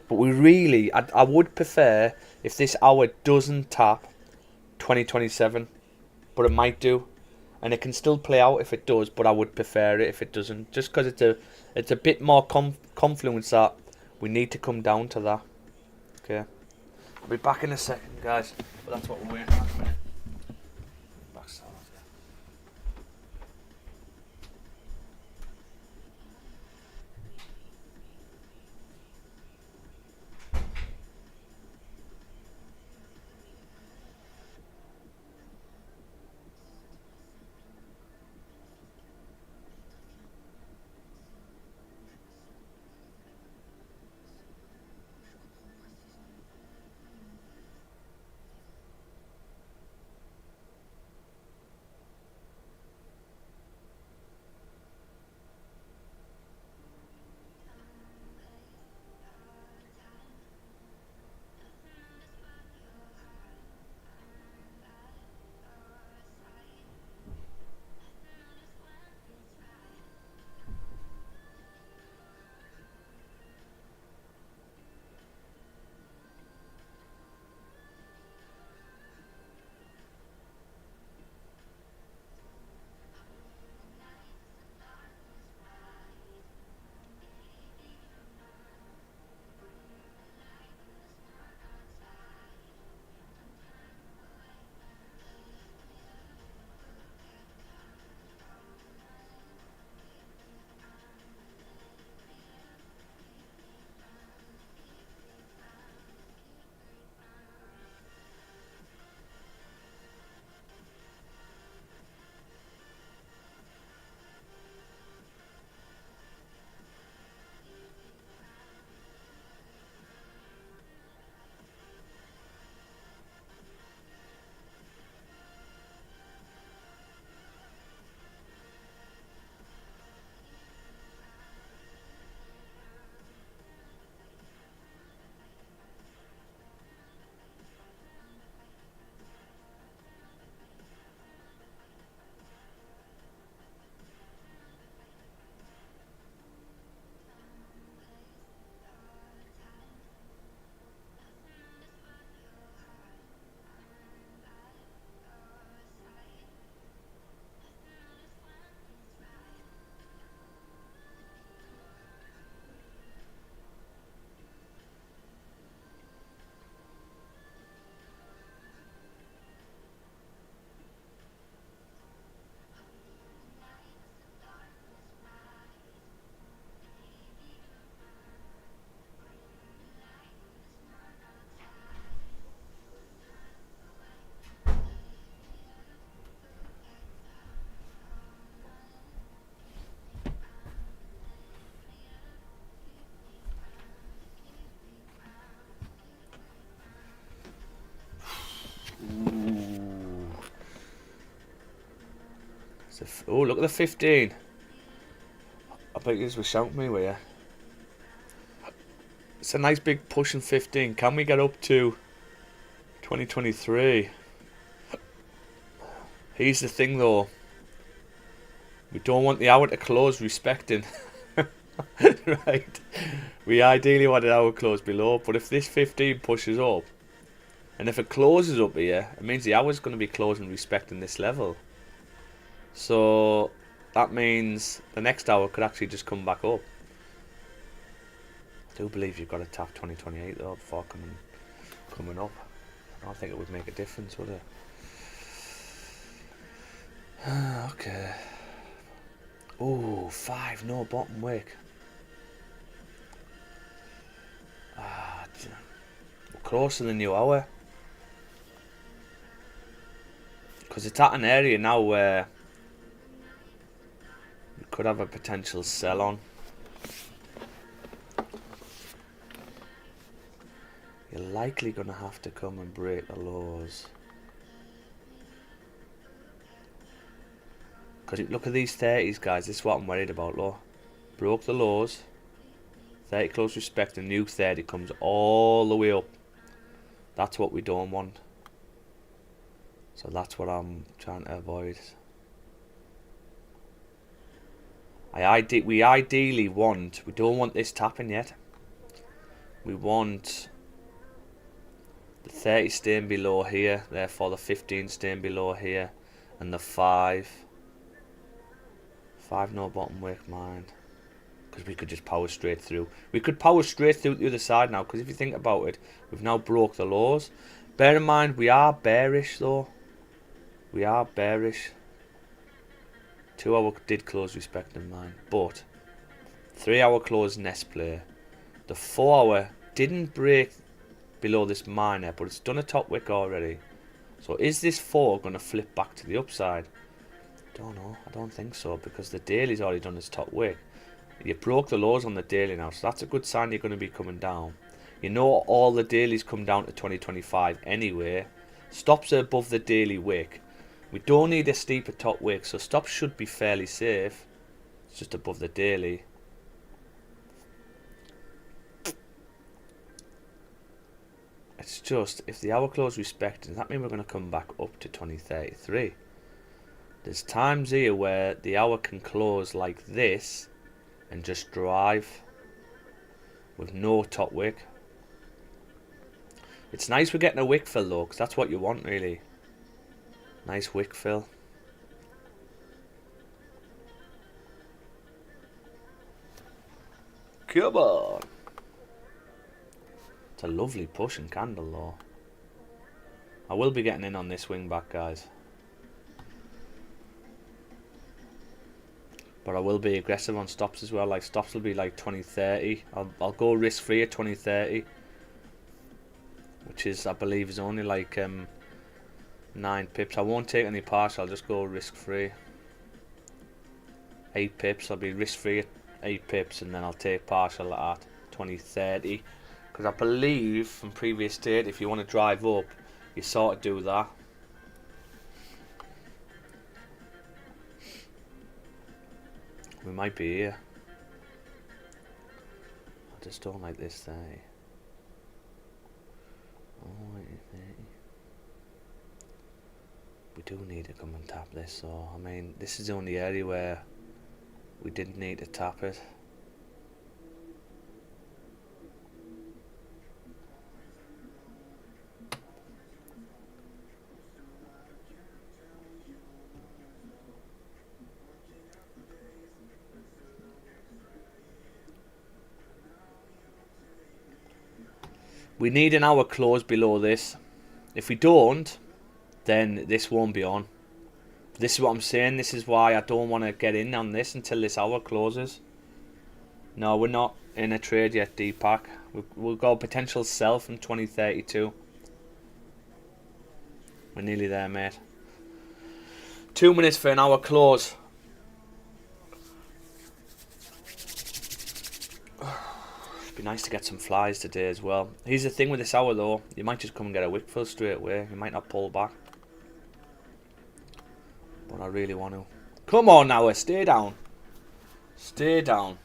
But we really, I would prefer if this hour doesn't tap 2027. But it might do. And it can still play out if it does, but I would prefer it if it doesn't. Just because it's a bit more confluence that we need to come down to that. Okay. I'll be back in a second, guys. But that's what we're waiting at. Oh, look at the 15. I bet you were shouting me, were you? It's a nice big push in 15. Can we get up to 2023? Here's the thing though. We don't want the hour to close respecting. Right. We ideally want an hour close below. But if this 15 pushes up, and if it closes up here, it means the hour's going to be closing respecting this level. So that means the next hour could actually just come back up. I do believe you've got to tap 2028 though before coming up. I don't think it would make a difference, would it? Okay. Oh, 5, no bottom wick. We're closer than the new hour. Because it's at an area now where we could have a potential sell on. You're likely going to have to come and break the lows. Because look at these 30s, guys. This is what I'm worried about, look. Broke the lows. 30 close respect. The new 30 comes all the way up. That's what we don't want. So that's what I'm trying to avoid. We ideally want... We don't want this tapping yet. We want... the 30 staying below here. Therefore the 15 staying below here. And the 5... 5 no bottom wick, mind. Because we could just power straight through. We could power straight through the other side now. Because if you think about it, we've now broke the lows. Bear in mind, we are bearish though. We are bearish. 2 hour did close respecting mine. But 3 hour close nest play. The 4 hour didn't break below this minor, but it's done a top wick already. So is this 4 going to flip back to the upside? Don't know. I don't think so, because the daily's already done its top wick. You broke the lows on the daily now, so that's a good sign you're going to be coming down. You know all the dailies come down to 2025 anyway. Stops are above the daily wick. We don't need a steeper top wick, so stops should be fairly safe. It's just above the daily. It's just, if the hour close respected, that means we're going to come back up to 2033. There's times here where the hour can close like this and just drive with no top wick. It's nice we're getting a wick fill though, because that's what you want really. Nice wick fill. Come on. It's a lovely pushing candle though. I will be getting in on this swing back, guys. But I will be aggressive on stops as well. Like stops will be like 2030. I'll go risk free at 2030, which is, I believe, is only like 9 pips. I won't take any partial. I'll just go risk free. 8 pips. I'll be risk free at 8 pips, and then I'll take partial at 2030. Because I believe from previous data, if you want to drive up, you sort of do that. We might be here. I just don't like this thing. Oh, we do need to come and tap this, so I mean, this is the only area where we didn't need to tap it. We need an hour close below this. If we don't, then this won't be on. This is what I'm saying. This is why I don't want to get in on this until this hour closes. No, we're not in a trade yet, Deepak. We'll go potential sell from 2032. We're nearly there, mate. 2 minutes for an hour close. Be nice to get some flies today as well. Here's the thing with this hour though, you might just come and get a wick fill straight away. You might not pull back, but I really want to. Come on now, stay down. Stay down.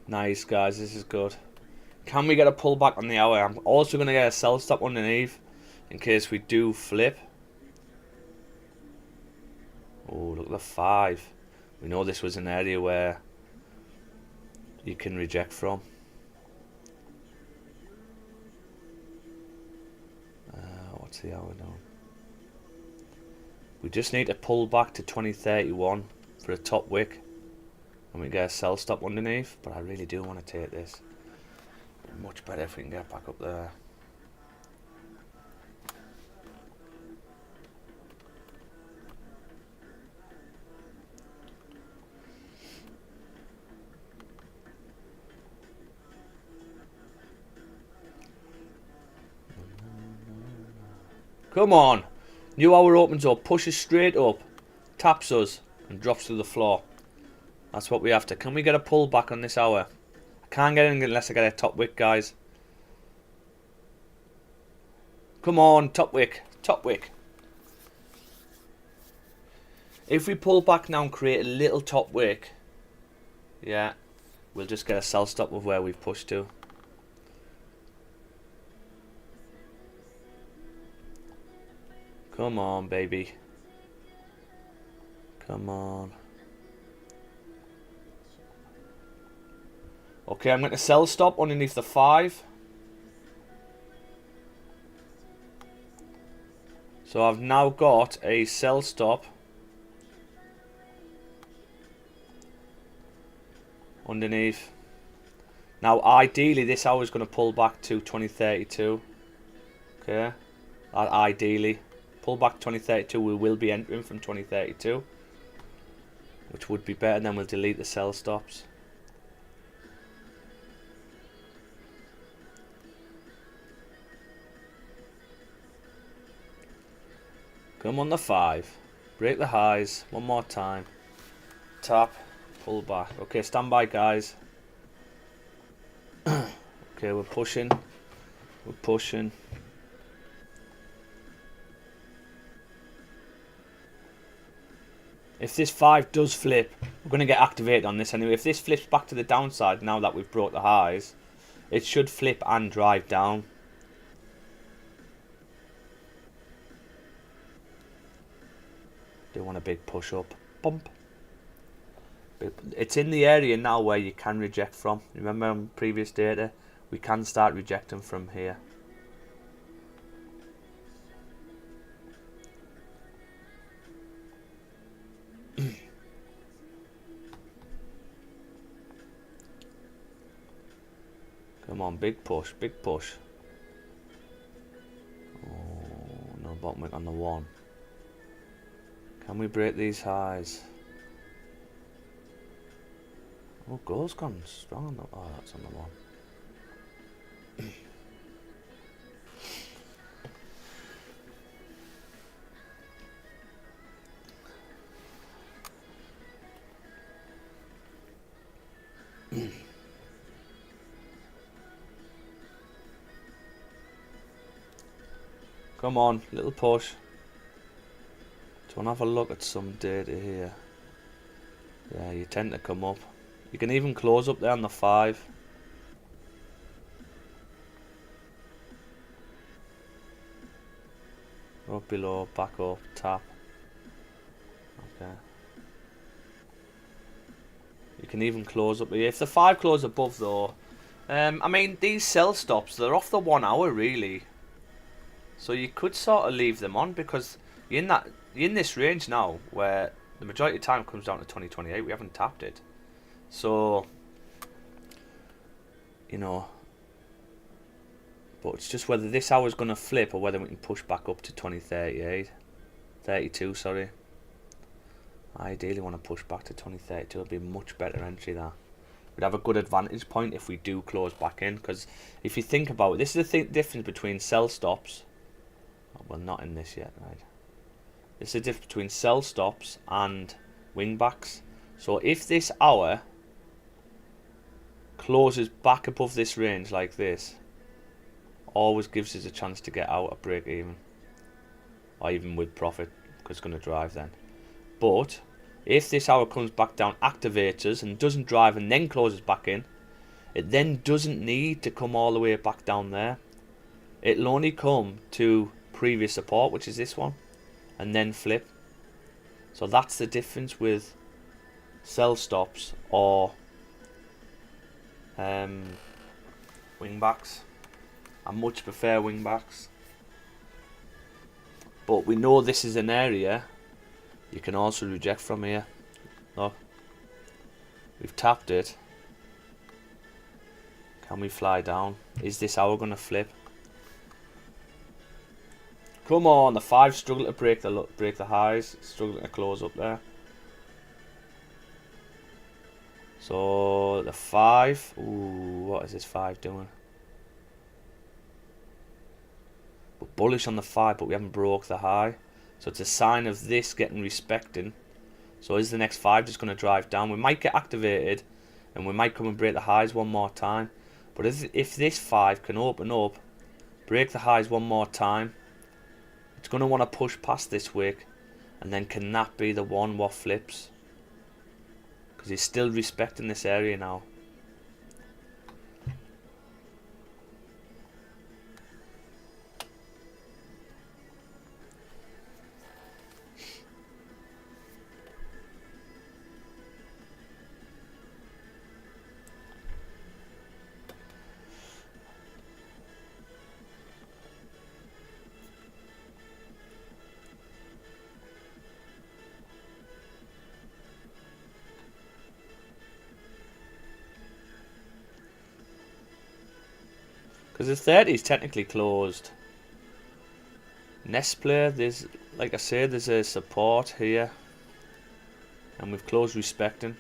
Nice, guys. This is good. Can we get a pullback on the hour? I'm also going to get a sell stop underneath in case we do flip. Oh, look at the 5. We know this was an area where you can reject from. What's the hour now? We just need to pull back to 2031 for a top wick. And we get a sell stop underneath, but I really do want to take this. Much better if we can get back up there. Come on! New hour opens up, pushes straight up, taps us, and drops to the floor. That's what we have to. Can we get a pullback on this hour? I can't get in unless I get a top wick, guys. Come on, top wick. Top wick. If we pull back now and create a little top wick, yeah, we'll just get a sell stop of where we've pushed to. Come on, baby. Come on. Okay, I'm going to sell stop underneath the 5. So I've now got a sell stop underneath. Now, ideally, this hour is going to pull back to 2032. Okay, ideally. Pull back 2032, we will be entering from 2032. Which would be better, then we'll delete the sell stops. Come on the 5. Break the highs. One more time. Tap. Pull back. Okay, stand by, guys. Okay, we're pushing. We're pushing. If this 5 does flip, we're going to get activated on this anyway. If this flips back to the downside now that we've brought the highs, it should flip and drive down. They want a big push up. Bump. It's in the area now where you can reject from. Remember on previous data, we can start rejecting from here. Come on, big push, big push. Oh, no bottom wick on the 1. Can we break these highs? Oh, gold's gone strong on the... Oh, that's on the 1. Come on, little push. Do you want to have a look at some data here? Yeah, you tend to come up. You can even close up there on the 5. Up below, back up, tap. Okay. You can even close up here. If the 5 close above though, I mean, these sell stops, they're off the 1 hour really. So you could sort of leave them on because you're in this range now where the majority of time comes down to 2028. We haven't tapped it. So, you know, But it's just whether this hour is going to flip or whether we can push back up to 2038. 32, sorry. I ideally want to push back to 2032. It'll be a much better entry there. We'd have a good advantage point if we do close back in, because if you think about it, this is the difference between sell stops. Oh, well, not in this yet, right? This is the difference between sell stops and wingbacks. So if this hour closes back above this range like this, always gives us a chance to get out at break even, or even with profit, because it's going to drive then. But if this hour comes back down, activates us and doesn't drive and then closes back in, it then doesn't need to come all the way back down there. It'll only come to previous support, which is this one, and then flip. So that's the difference with sell stops or wingbacks. I much prefer wingbacks, but we know this is an area you can also reject from here. Look, we've tapped it. Can we fly down? Is this hour going to flip? Come on, the 5 struggle to break the highs, struggling to close up there. So the 5, ooh, what is this 5 doing? We're bullish on the 5, but we haven't broke the high. So it's a sign of this getting respecting. So is the next 5 just going to drive down? We might get activated and we might come and break the highs one more time. But if this 5 can open up, break the highs one more time, it's going to want to push past this wick. And then can that be the one what flips? Because he's still respecting this area now. Because the 30 is technically closed. Next player, there's, like I said, there's a support here. And we've closed respecting.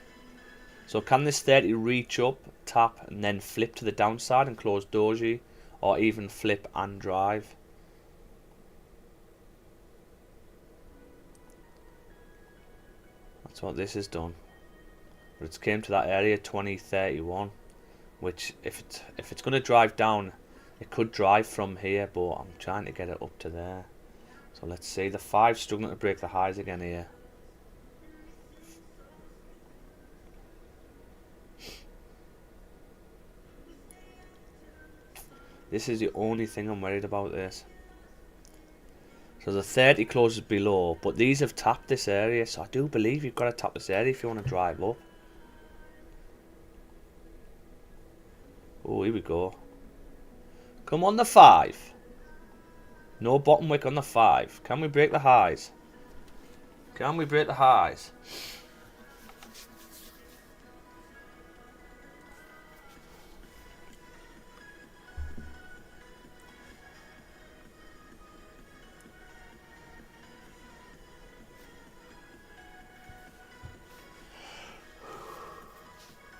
So can this 30 reach up, tap, and then flip to the downside and close doji? Or even flip and drive? That's what this has done. But it's came to that area 2031. Which, if it's going to drive down, it could drive from here, but I'm trying to get it up to there. So let's see, the 5 struggling to break the highs again here. This is the only thing I'm worried about this. So the 30 closes below, but these have tapped this area, so I do believe you've got to tap this area if you want to drive up. Oh, here we go. Come on, the 5. No bottom wick on the 5. Can we break the highs? Can we break the highs?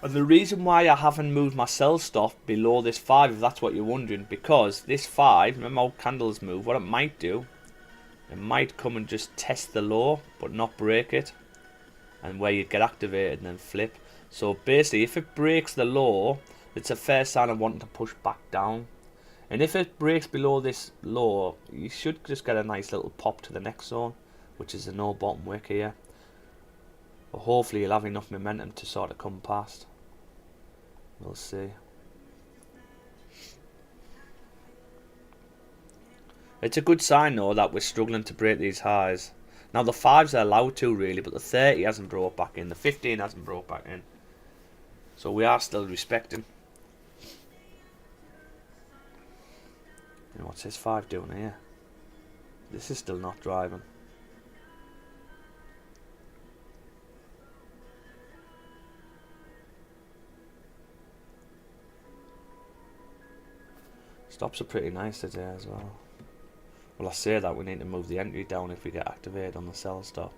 And the reason why I haven't moved my sell stop below this 5, if that's what you're wondering, because this 5, remember how candles move, what it might do, it might come and just test the low, but not break it, and where you'd get activated and then flip. So basically, if it breaks the low, it's a fair sign of wanting to push back down. And if it breaks below this low, you should just get a nice little pop to the next zone, which is a no bottom wick here. But hopefully you'll have enough momentum to sort of come past. We'll see. It's a good sign though that we're struggling to break these highs. Now the 5s are allowed to really, but the 30 hasn't broke back in. The 15 hasn't broke back in. So we are still respecting. You know, what's this 5 doing here? This is still not driving. Stops are pretty nice today as well. Well, I say that we need to move the entry down if we get activated on the sell stop.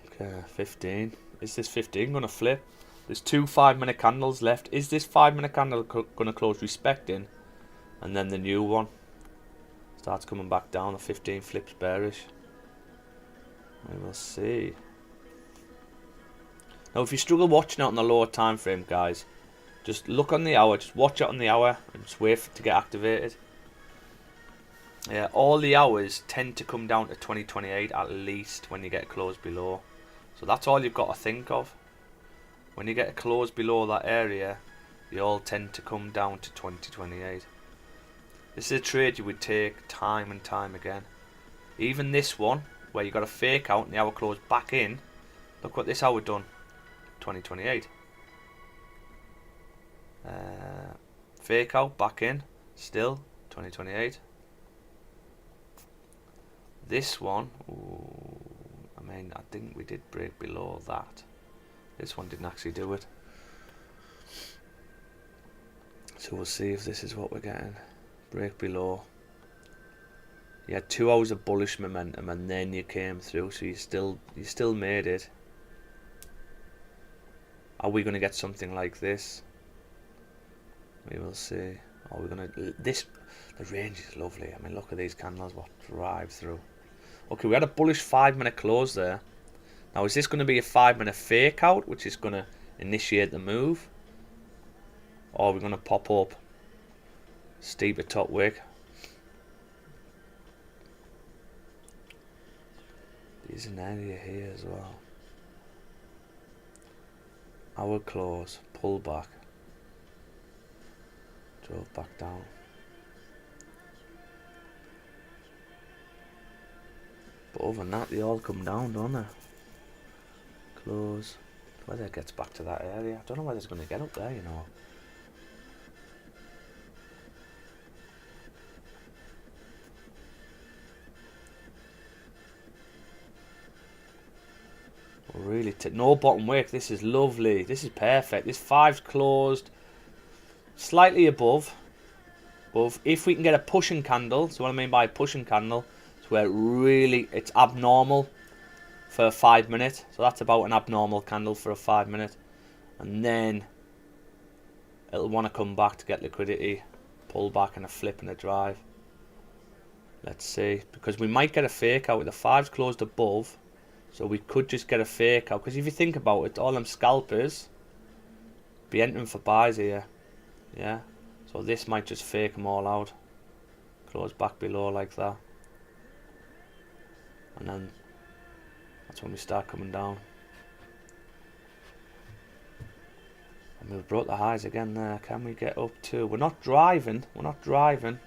Okay, 15. Is this 15 going to flip? There's 2 5-minute candles left. Is this 5-minute candle going to close respecting? And then the new one starts coming back down. The 15 flips bearish. We will see. Now, if you struggle watching it on the lower time frame, guys, just look on the hour. Just watch it on the hour and just wait for it to get activated. Yeah, all the hours tend to come down to 2028 at least when you get a close below. So that's all you've got to think of. When you get a close below that area, they all tend to come down to 2028. This is a trade you would take time and time again. Even this one, where you got a fake out and the hour closed back in, look what this hour done. 2028. Fake out, back in, still 2028. This one, ooh, I mean, I think we did break below that. This one didn't actually do it. So we'll see if this is what we're getting. Break below. You had 2 hours of bullish momentum and then you came through, so you still made it. Are we going to get something like this? We will see. Are we going to... The range is lovely. I mean, look at these candles. What drive through. Okay, we had a bullish 5-minute close there. Now, is this going to be a 5-minute fake out, which is going to initiate the move? Or are we going to pop up steeper top wick? There's an area here as well. Hour close, pull back, drove back down. But other than that, they all come down, don't they? Close. Whether it gets back to that area, I don't know whether it's going to get up there, you know. Really, no bottom wick. This is lovely. This is perfect. This 5's closed slightly above. If we can get a pushing candle, so what I mean by a pushing candle, it's where it's abnormal for a 5-minute. So that's about an abnormal candle for a 5-minute, and then it'll want to come back to get liquidity, pull back and a flip and a drive. Let's see, because we might get a fake out with the 5's closed above. So we could just get a fake out. Because if you think about it, all them scalpers be entering for buys here. Yeah. So this might just fake them all out. Close back below like that. And then that's when we start coming down. And we've brought the highs again there. Can we get up to... We're not driving. We're not driving.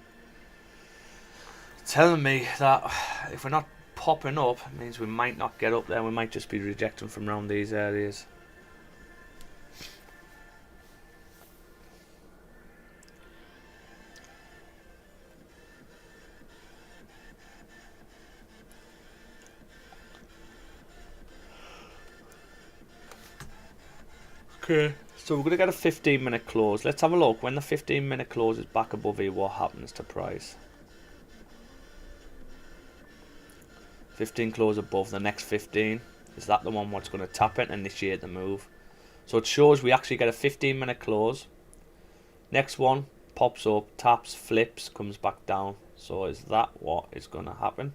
Telling me that if we're not popping up, it means we might not get up there. We might just be rejecting from around these areas. Okay, so we're going to get a 15-minute close. Let's have a look. When the 15-minute close is back above here, what happens to price? 15 close above the next 15. Is that the one what's going to tap it and initiate the move? So it shows we actually get a 15-minute close. Next one pops up, taps, flips, comes back down. So is that what is going to happen?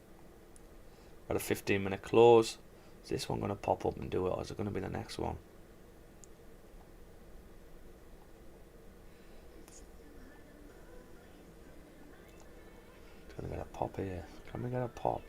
Got a 15-minute close. Is this one going to pop up and do it, or is it going to be the next one? It's going to get a pop here. Can we get a pop?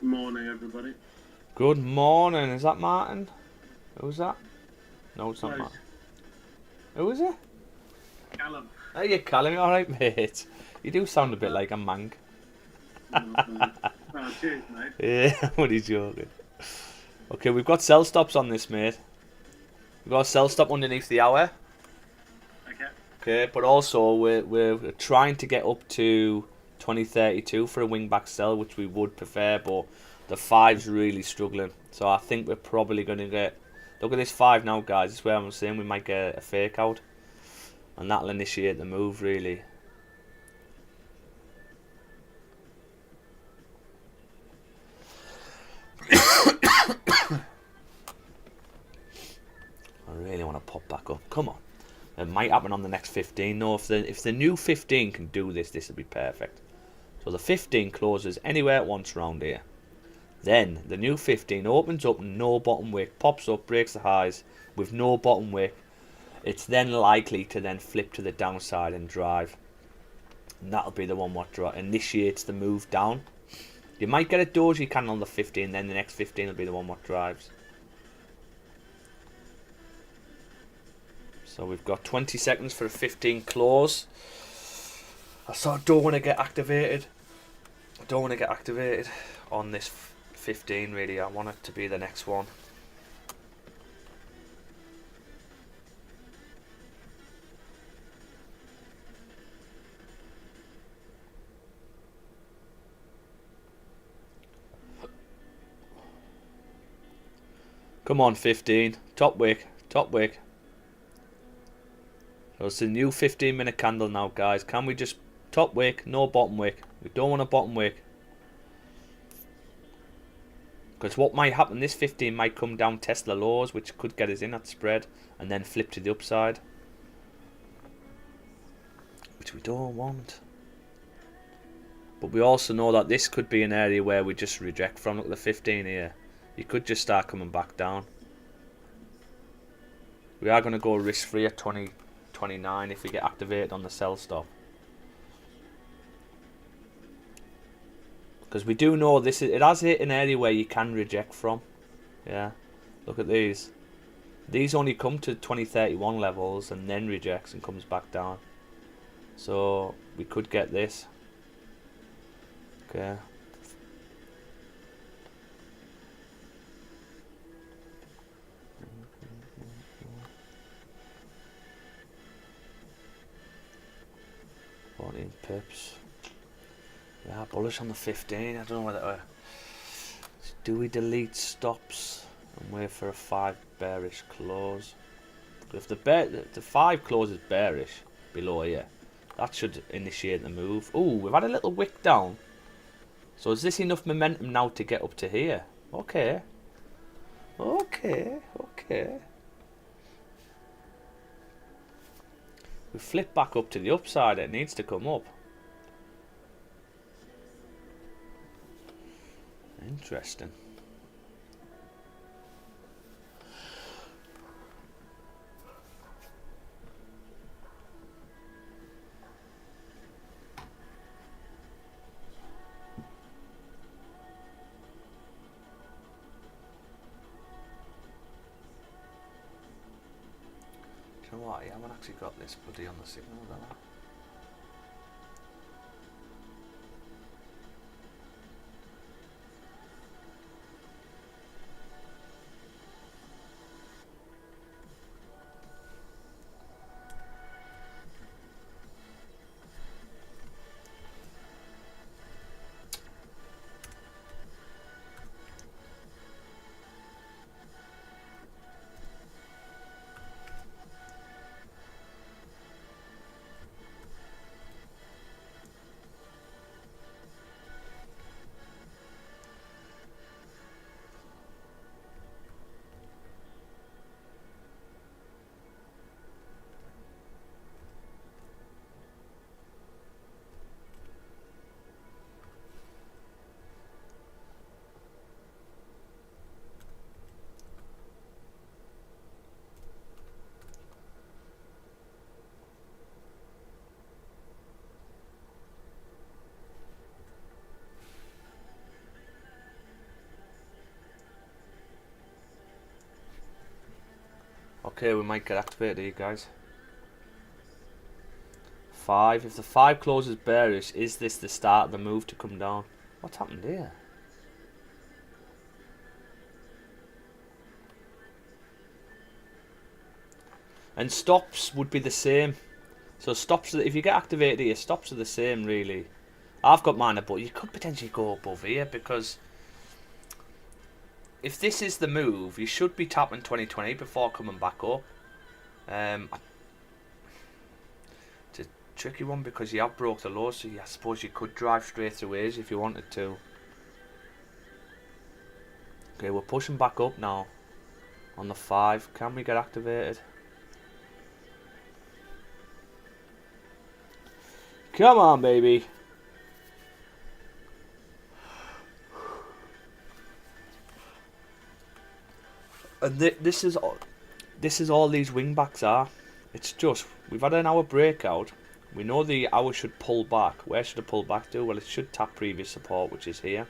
Morning, everybody. Good morning. Is that Martin? Who's that? No, it's not Nice. Martin. Who is it? Callum. Are you Callum? All right, mate. You do sound a bit like a mank. Oh, cheers, mate. Yeah, what are you joking? Okay, we've got sell stops on this, mate. We've got a sell stop underneath the hour. Okay. Okay, but also we're trying to get up to 2032 for a wing back sell, which we would prefer, but the 5's really struggling. So I think we're probably going to get... Look at this 5 now, guys. This is where I'm saying we might get a fake out. And that'll initiate the move, really. I really want to pop back up. Come on. It might happen on the next 15. No, if the new 15 can do this, this will be perfect. So the 15 closes anywhere it wants around here. Then the new 15 opens up, no bottom wick, pops up, breaks the highs with no bottom wick. It's then likely to then flip to the downside and drive. And that'll be the one what initiates the move down. You might get a doji candle on the 15, then the next 15 will be the one what drives. So we've got 20 seconds for a 15 close. I sort of don't want to get activated. I don't want to get activated on this 15 really. I want it to be the next one. Come on 15. Top wick. Top wick. So it's a new 15-minute candle now, guys. Can we just top wick, no bottom wick? We don't want a bottom wick. Because what might happen, this 15 might come down, test the lows, which could get us in at spread, and then flip to the upside. Which we don't want. But we also know that this could be an area where we just reject from. Look at the 15 here. You could just start coming back down. We are going to go risk-free at 2029 if we get activated on the sell stop. Because we do know this it has hit an area where you can reject from. Yeah. Look at these. These only come to 2031 levels and then rejects and comes back down. So we could get this. Okay. Pips. Yeah, bullish on the 15. I don't know whether do we delete stops and wait for a 5 bearish close. If the 5 closes bearish below here, that should initiate the move. Oh, we've had a little wick down. So is this enough momentum now to get up to here? Okay. Okay. We flip back up to the upside. It needs to come up. Interesting. Do you know what? I haven't actually got this bloody on the signal, have I? Okay, we might get activated here, guys. 5. If the 5 closes bearish, is this the start of the move to come down? What's happened here? And stops would be the same. So stops, if you get activated here, stops are the same really. I've got mine above. You could potentially go above here because if this is the move, you should be tapping 2020 before coming back up. It's a tricky one because you have broke the low, so I suppose you could drive straight through Asia if you wanted to. Okay, we're pushing back up now on the 5. Can we get activated? Come on, baby. And this is all these wingbacks are. It's just we've had an hour breakout. We know the hour should pull back. Where should it pull back to? Well, it should tap previous support, which is here.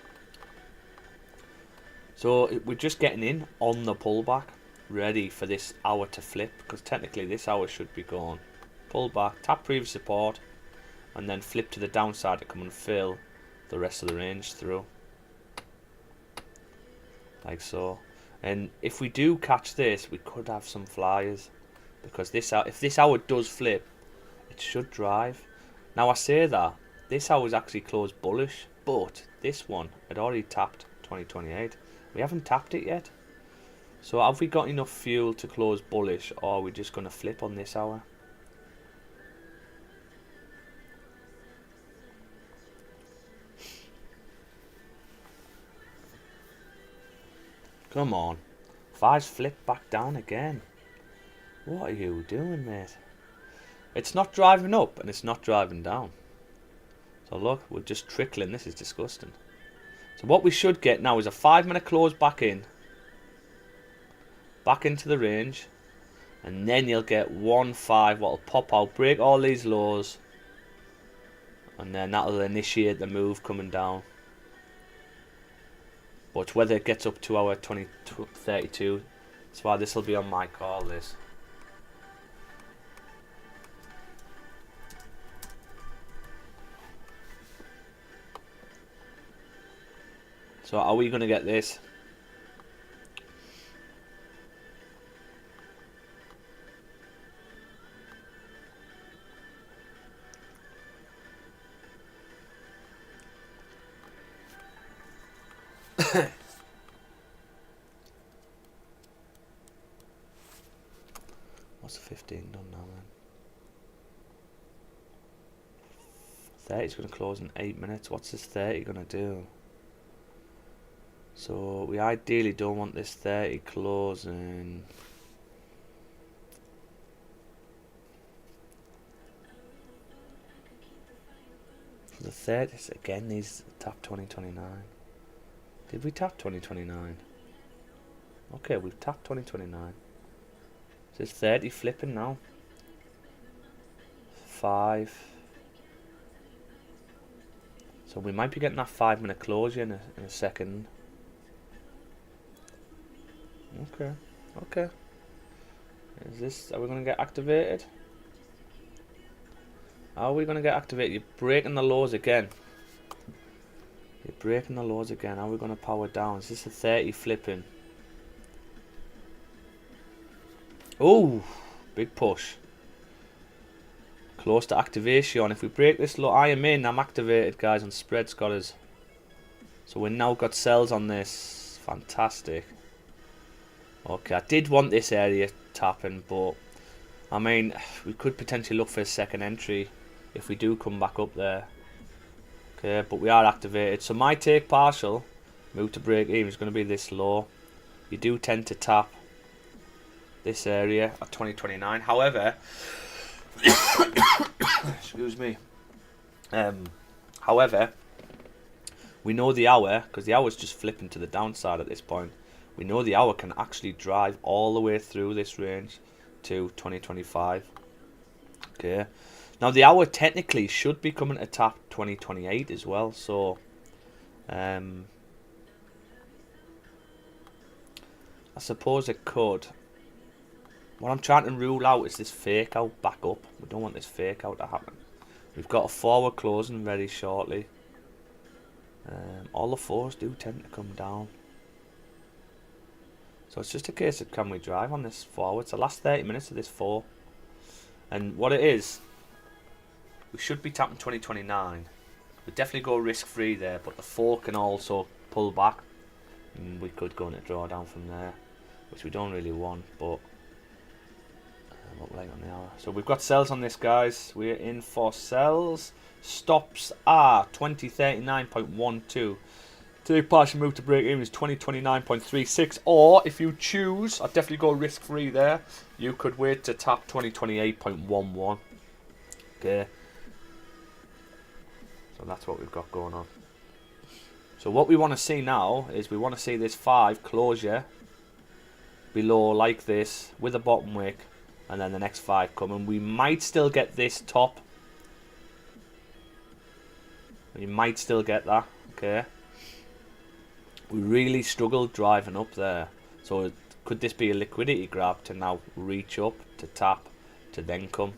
So we're just getting in on the pullback, ready for this hour to flip. Because technically this hour should be going pull back, tap previous support, and then flip to the downside to come and fill the rest of the range through, like so. And if we do catch this, we could have some flyers, because if this hour does flip, it should drive. Now I say that this hour is actually closed bullish, but this one had already tapped 2028. We haven't tapped it yet. So have we got enough fuel to close bullish, or are we just going to flip on this hour? Come on. 5's flipped back down again. What are you doing, mate? It's not driving up and it's not driving down. So look, we're just trickling. This is disgusting. So what we should get now is a 5-minute close back in. Back into the range. And then you'll get 1-5 what'll pop out, break all these lows. And then that'll initiate the move coming down. But whether it gets up to our 2032, that's why this will be on my call, this. So are we going to get this? What's the 15 done now then? 30 is going to close in 8 minutes. What's this 30 going to do? So we ideally don't want this 30 closing. So the 30s again needs to tap 2029. Did we tap 2029? Okay, we've tapped 2029. So it's 30 flipping now. 5. So we might be getting that 5-minute closure in a second. Okay, okay. Are we going to get activated? Are we going to get activated? You're breaking the lows again. You're breaking the lows again. Are we going to power down? Is this a 30 flipping? Oh, big push. Close to activation. If we break this low, I am in. I'm activated, guys, on spread scholars. So we've now got sells on this. Fantastic. Okay, I did want this area tapping, but I mean, we could potentially look for a second entry if we do come back up there. Okay, but we are activated. So my take partial, move to break even, is going to be this low. You do tend to tap this area at 2029. However, excuse me. However, we know the hour, because the hour's just flipping to the downside at this point. We know the hour can actually drive all the way through this range to 2025. Okay. Now the hour technically should be coming to tap 2028 as well. So, I suppose it could. What I'm trying to rule out is this fake out back up. We don't want this fake out to happen. We've got a forward closing very shortly. All the fours do tend to come down. So it's just a case of can we drive on this forward. It's the last 30 minutes of this 4. And what it is, we should be tapping 2029. We definitely go risk free there, but the 4 can also pull back. And we could go into drawdown from there, which we don't really want, but look late on the hour. So we've got sells on this, guys. We're in for sells. Stops are 2039.12. Take partial move to break even is 2029.36. Or if you choose, I'd definitely go risk free there. You could wait to tap 2028.11. Okay. So that's what we've got going on. So what we want to see now is we want to see this 5 closure below like this with a bottom wick, and then the next 5 coming. We might still get this top. We might still get that. Okay. We really struggled driving up there. So could this be a liquidity grab to now reach up, to tap, to then come?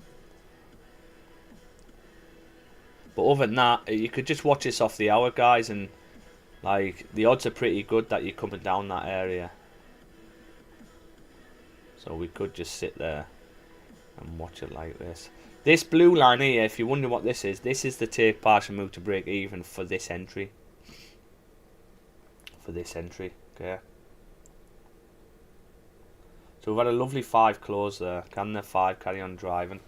But other than that, you could just watch this off the hour, guys, and like the odds are pretty good that you're coming down that area. So we could just sit there and watch it like this. This blue line here, if you're wondering what this is the take partial move to break even for this entry. Okay. So we've had a lovely 5 close there. Can the 5 carry on driving?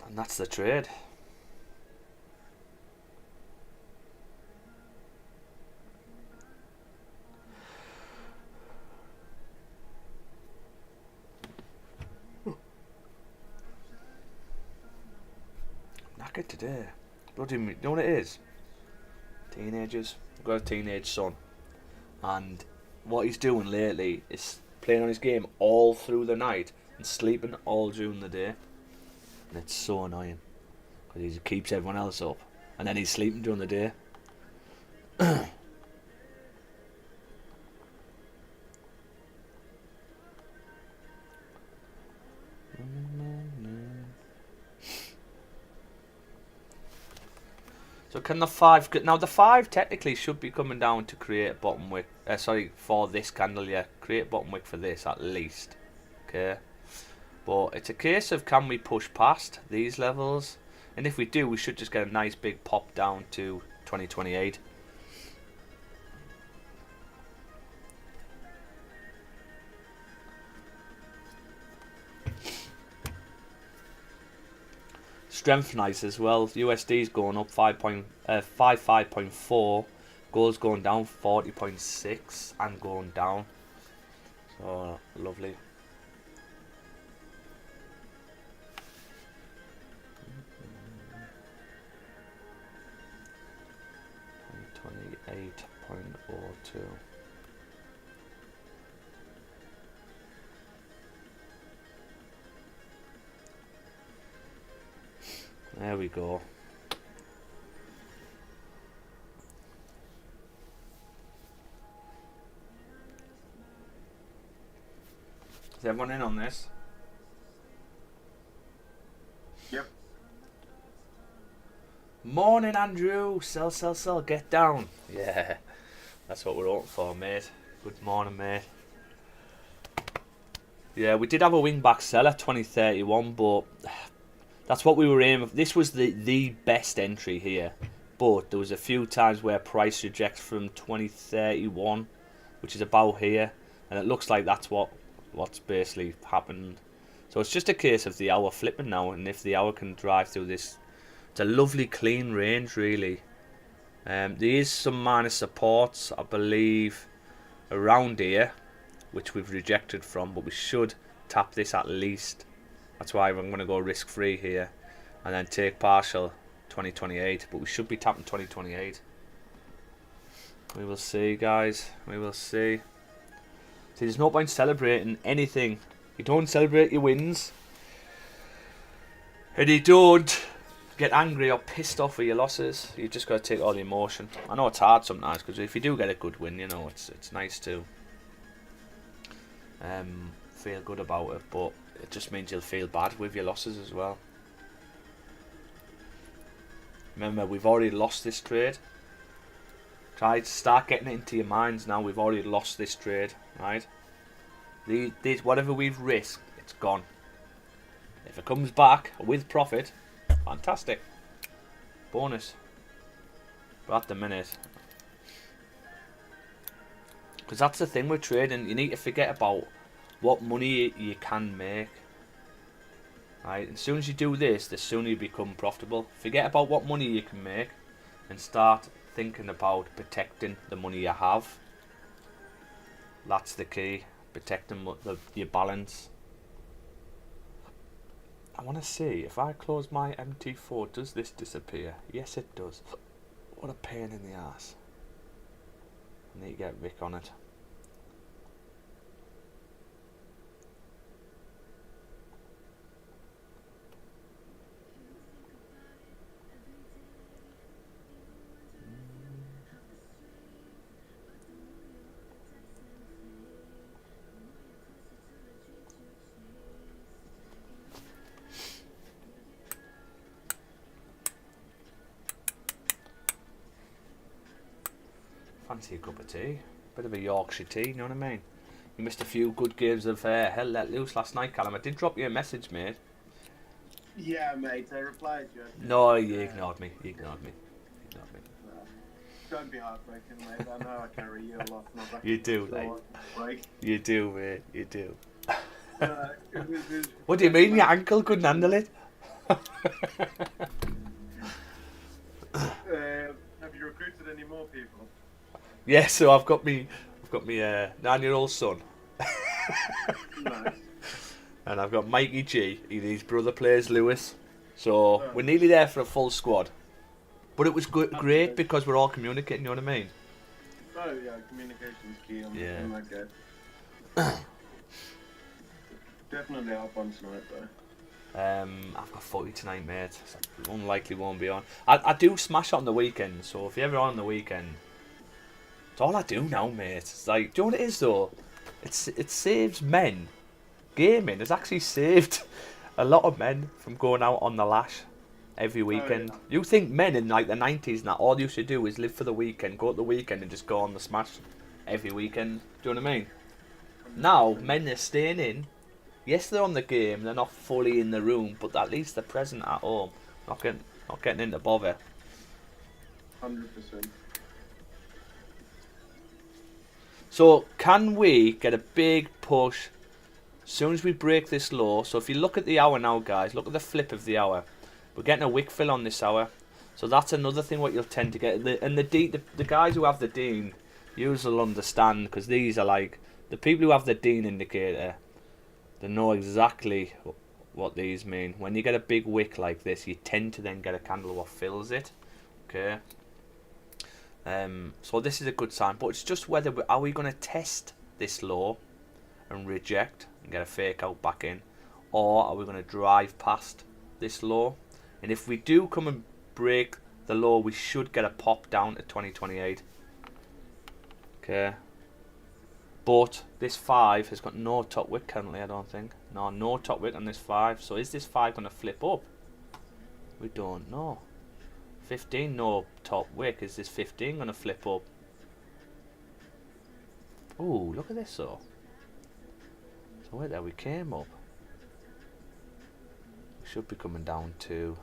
And that's the trade. Knackered today. Bloody, you know what it is? Teenagers. I've got a teenage son, and what he's doing lately is playing on his game all through the night and sleeping all during the day, and it's so annoying because he keeps everyone else up, and then he's sleeping during the day. So can the 5... Now the 5 technically should be coming down to create a bottom wick. Sorry, for this candle, yeah. Create a bottom wick for this at least. Okay. But it's a case of can we push past these levels? And if we do, we should just get a nice big pop down to 2028. Strength nice as well. USD's going up 55.4. Gold's going down 40.6 and going down. So lovely. $28.02. There we go. Is everyone in on this? Yep. Morning, Andrew. Sell, sell, sell. Get down. Yeah, that's what we're hoping for, mate. Good morning, mate. Yeah, we did have a wing back seller 2031, but that's what we were aiming for. This was the best entry here, but there was a few times where price rejects from 2031, which is about here, and it looks like that's what's basically happened. So it's just a case of the hour flipping now, and if the hour can drive through this, it's a lovely clean range really. There is some minor supports, I believe, around here, which we've rejected from, but we should tap this at least. That's why I'm going to go risk free here and then take partial 2028, but we should be tapping 2028. We will see, guys. We will see. See, there's no point celebrating anything. You don't celebrate your wins, and you don't get angry or pissed off with your losses. You just got to take all the emotion. I know it's hard sometimes, because if you do get a good win, you know, it's nice to feel good about it, but it just means you'll feel bad with your losses as well. Remember, we've already lost this trade. Try to start getting it into your minds now. We've already lost this trade, right? These whatever we've risked, it's gone. If it comes back with profit, fantastic. Bonus. But at the minute, because that's the thing with trading, you need to forget about what money you can make. Right? As soon as you do this, the sooner you become profitable. Forget about what money you can make and start thinking about protecting the money you have. That's the key. Protecting your balance. I want to see if I close my MT4, does this disappear? Yes, it does. What a pain in the ass. I need to get Rick on it. Fancy a cup of tea. Bit of a Yorkshire tea, you know what I mean? You missed a few good games of Hell Let Loose last night, Callum. I did drop you a message, mate. Yeah, mate, I replied to you. No, you ignored me. You ignored me. Don't be heartbroken, mate. I know I carry you a lot. You do, mate. You do, mate. You do. What do you mean your ankle couldn't handle it? Have you recruited any more people? Yeah, so I've got me 9-year-old son. Nice. And I've got Mikey G. His brother plays Lewis. So we're nearly there for a full squad. But it was great because we're all communicating, you know what I mean? Oh yeah, communication's key on that game. Definitely up on tonight though. I've got footy tonight, mate. So unlikely won't be on. I do smash it on the weekend, so if you're ever on the weekend, it's all I do now, mate. It's like, do you know what it is though? It saves men. Gaming has actually saved a lot of men from going out on the lash every weekend. Oh, yeah. You think men in like the 90s and that all you should do is live for the weekend, go at the weekend and just go on the smash every weekend. Do you know what I mean? Now men are staying in. Yes, they're on the game. They're not fully in the room, but at least they're present at home. Not getting into bother. 100%. So can we get a big push as soon as we break this low? So if you look at the hour now, guys, look at the flip of the hour. We're getting a wick fill on this hour. So that's another thing what you'll tend to get. And the guys who have the Dean, you'll understand, because these are like the people who have the Dean indicator. They know exactly what these mean. When you get a big wick like this, you tend to then get a candle what fills it. Okay. So this is a good sign, but it's just whether are we going to test this low and reject and get a fake out back in, or are we going to drive past this low? And if we do come and break the low, we should get a pop down to 2028. Okay. But this 5 has got no top wick currently, I don't think. No top wick on this 5. So is this 5 going to flip up? We don't know. 15, no top wick. Is this 15 going to flip up? Ooh, look at this though. So wait there, we came up. We should be coming down to.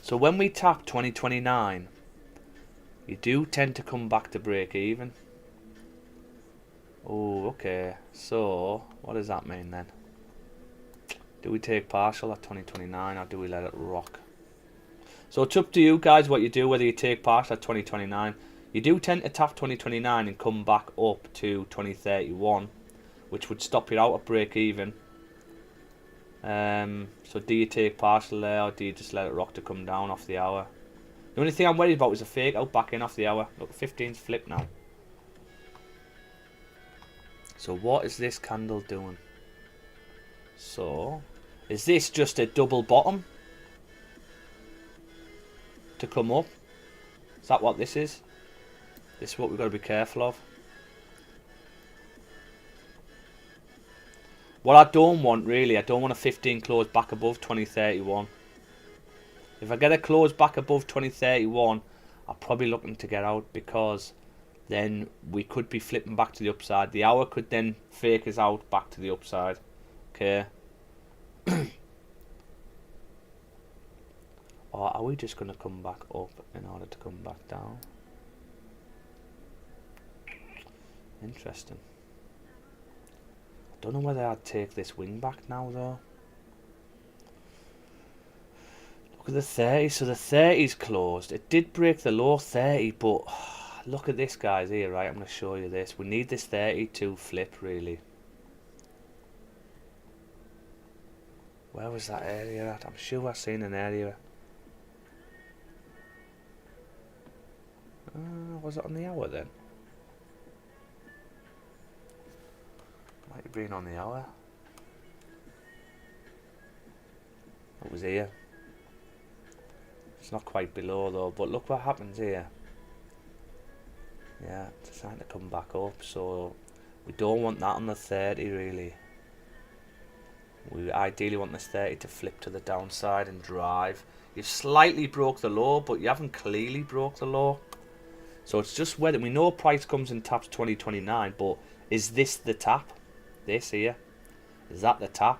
So when we tap 2029, you do tend to come back to break even. Oh, okay. So what does that mean then? Do we take partial at 2029 or do we let it rock? So it's up to you guys what you do, whether you take partial at 2029. You do tend to tap 2029 and come back up to 2031, which would stop you out at break even. So do you take partial there or do you just let it rock to come down off the hour? The only thing I'm worried about is a fake out back in off the hour. Look, 15's flip now. So what is this candle doing? So is this just a double bottom to come up? Is that what this is? This is what we've got to be careful of. What I don't want really, I don't want a 15 close back above 2031. If I get a close back above 2031, I'm probably looking to get out, because then we could be flipping back to the upside. The hour could then fake us out back to the upside. Okay. Or are we just going to come back up in order to come back down? Interesting. I don't know whether I'd take this wing back now though. Look at the 30, so the 30's closed. It did break the low 30, but look at this, guys, here, right? I'm going to show you this. We need this 30 to flip, really. Where was that area at? I'm sure I've seen an area. Was it on the hour then? Might have been on the hour. It was here. It's not quite below though, but look what happens here. Yeah, it's trying to come back up, so we don't want that on the 30 really. We ideally want this 30 to flip to the downside and drive. You've slightly broke the low, but you haven't clearly broke the low. So it's just whether, we know price comes and taps 2029, but is this the tap? This here, is that the tap?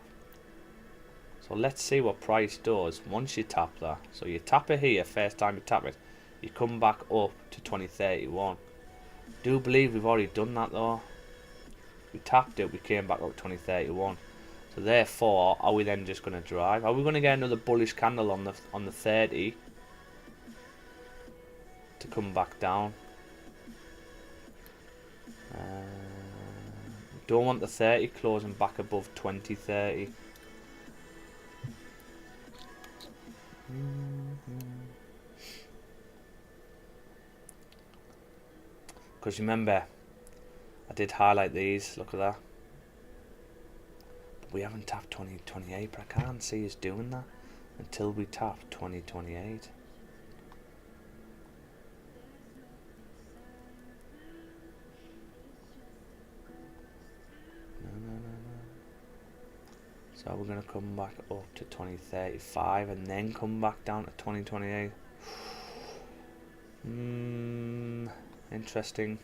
So let's see what price does once you tap that. So you tap it here, first time you tap it, you come back up to 2031. Do believe we've already done that though. We tapped it, we came back up 2031. So therefore, are we then just going to drive? Are we going to get another bullish candle on the 30 to come back down? Don't want the 30 closing back above 2030. Because remember, I did highlight these, look at that. But we haven't tapped 2028, but I can't see us doing that until we tap 2028. So we're going to come back up to 2035 and then come back down to 2028. Interesting.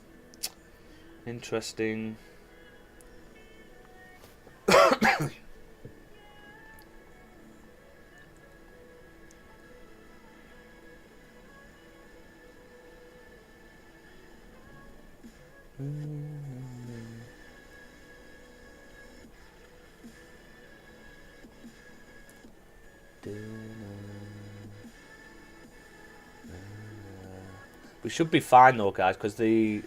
Interesting. We should be fine though, guys, because you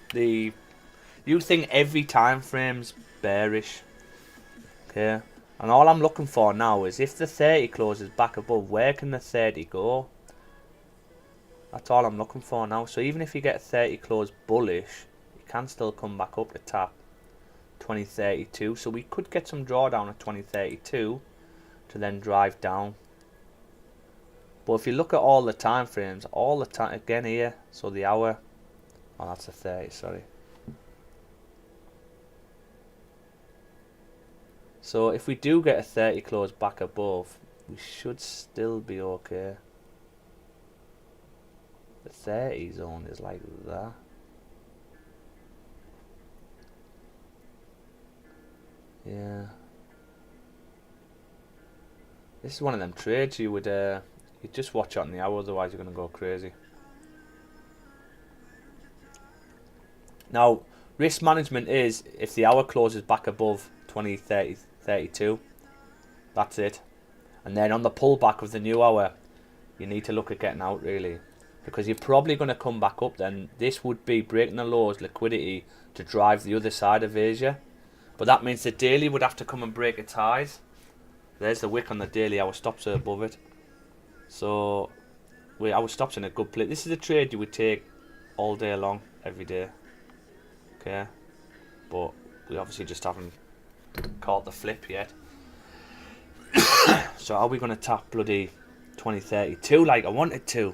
think every time frame's bearish, okay? And all I'm looking for now is if the 30 closes back above, where can the 30 go? That's all I'm looking for now. So even if you get a 30 close bullish, you can still come back up to tap 2032. So we could get some drawdown at 2032 to then drive down. But if you look at all the time frames, all the time again here, so the hour, oh that's a 30, sorry. So if we do get a 30 close back above, we should still be okay. The 30 zone is like that. Yeah. This is one of them trades you would you just watch it on the hour, otherwise you're going to go crazy. Now, risk management is if the hour closes back above 2032, that's it. And then on the pullback of the new hour, you need to look at getting out really, because you're probably going to come back up then. This would be breaking the lows, liquidity to drive the other side of Asia. But that means the daily would have to come and break its highs. There's the wick on the daily, our stops are above it. So our stops in a good place. This is a trade you would take all day long, every day. Okay, but we obviously just haven't caught the flip yet. So are we going to tap bloody 2032 like I wanted to?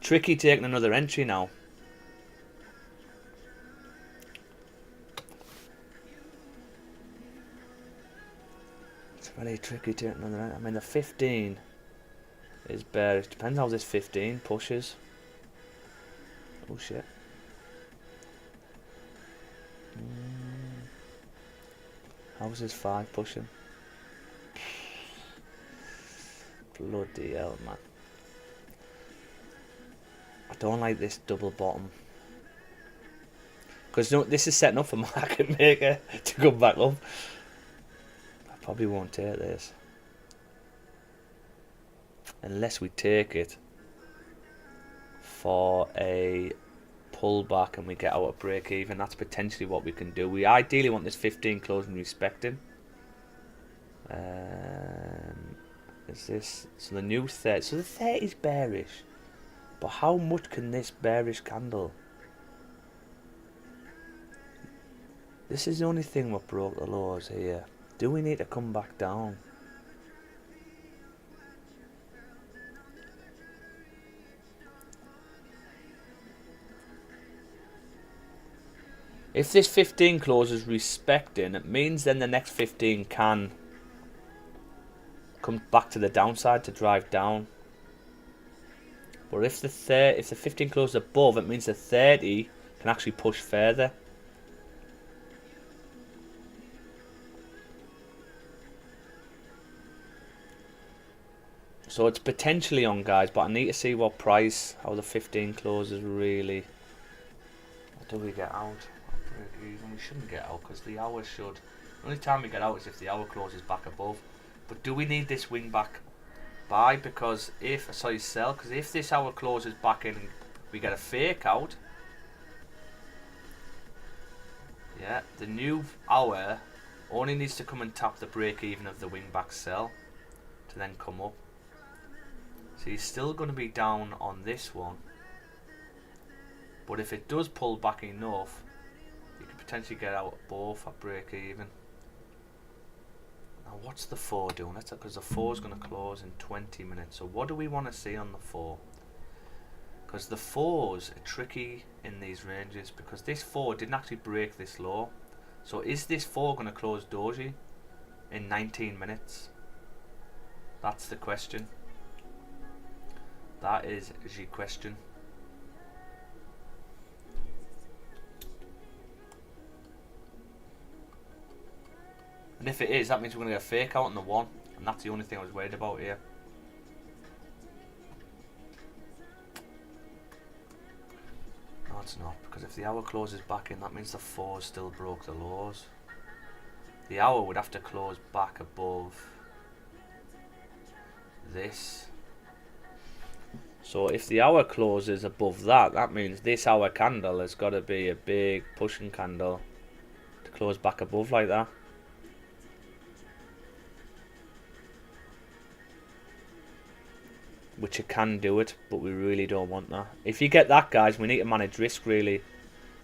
Tricky taking another entry now. Very tricky to another end. I mean, the 15 is bearish. Depends how this 15 pushes. Oh shit. How's this 5 pushing? Bloody hell, man. I don't like this double bottom. Because no, this is setting up for market maker to come back up. I probably won't take this. Unless we take it for a pullback and we get out at break even. That's potentially what we can do. We ideally want this 15 closing respecting. Is this so the new 30? So the 30 is bearish, but how much can this bearish candle? This is the only thing what broke the lows here. Do we need to come back down? If this 15 closes respecting, it means then the next 15 can come back to the downside to drive down. But if the 15 closes above, it means the 30 can actually push further. So it's potentially on, guys, but I need to see what price, how the 15 closes really. What do we get out? We shouldn't get out because the hour should. The only time we get out is if the hour closes back above. But do we need this wing back buy? Because if, sorry, sell, because if this hour closes back in and we get a fake out, yeah, the new hour only needs to come and tap the break even of the wing back sell to then come up. So he's still going to be down on this one, but if it does pull back enough, you could potentially get out both at break even. Now what's the 4 doing? That's because the 4 is going to close in 20 minutes. So what do we want to see on the 4? Because the 4s are tricky in these ranges, because this 4 didn't actually break this low. So is this 4 going to close doji in 19 minutes? That's the question. That is the question. And if it is, that means we're going to get a fake out on the 1. And that's the only thing I was worried about here. No, it's not. Because if the hour closes back in, that means the 4 still broke the lows. The hour would have to close back above this. So if the hour closes above that, that means this hour candle has got to be a big pushing candle to close back above like that. Which it can do it, but we really don't want that. If you get that, guys, we need to manage risk really.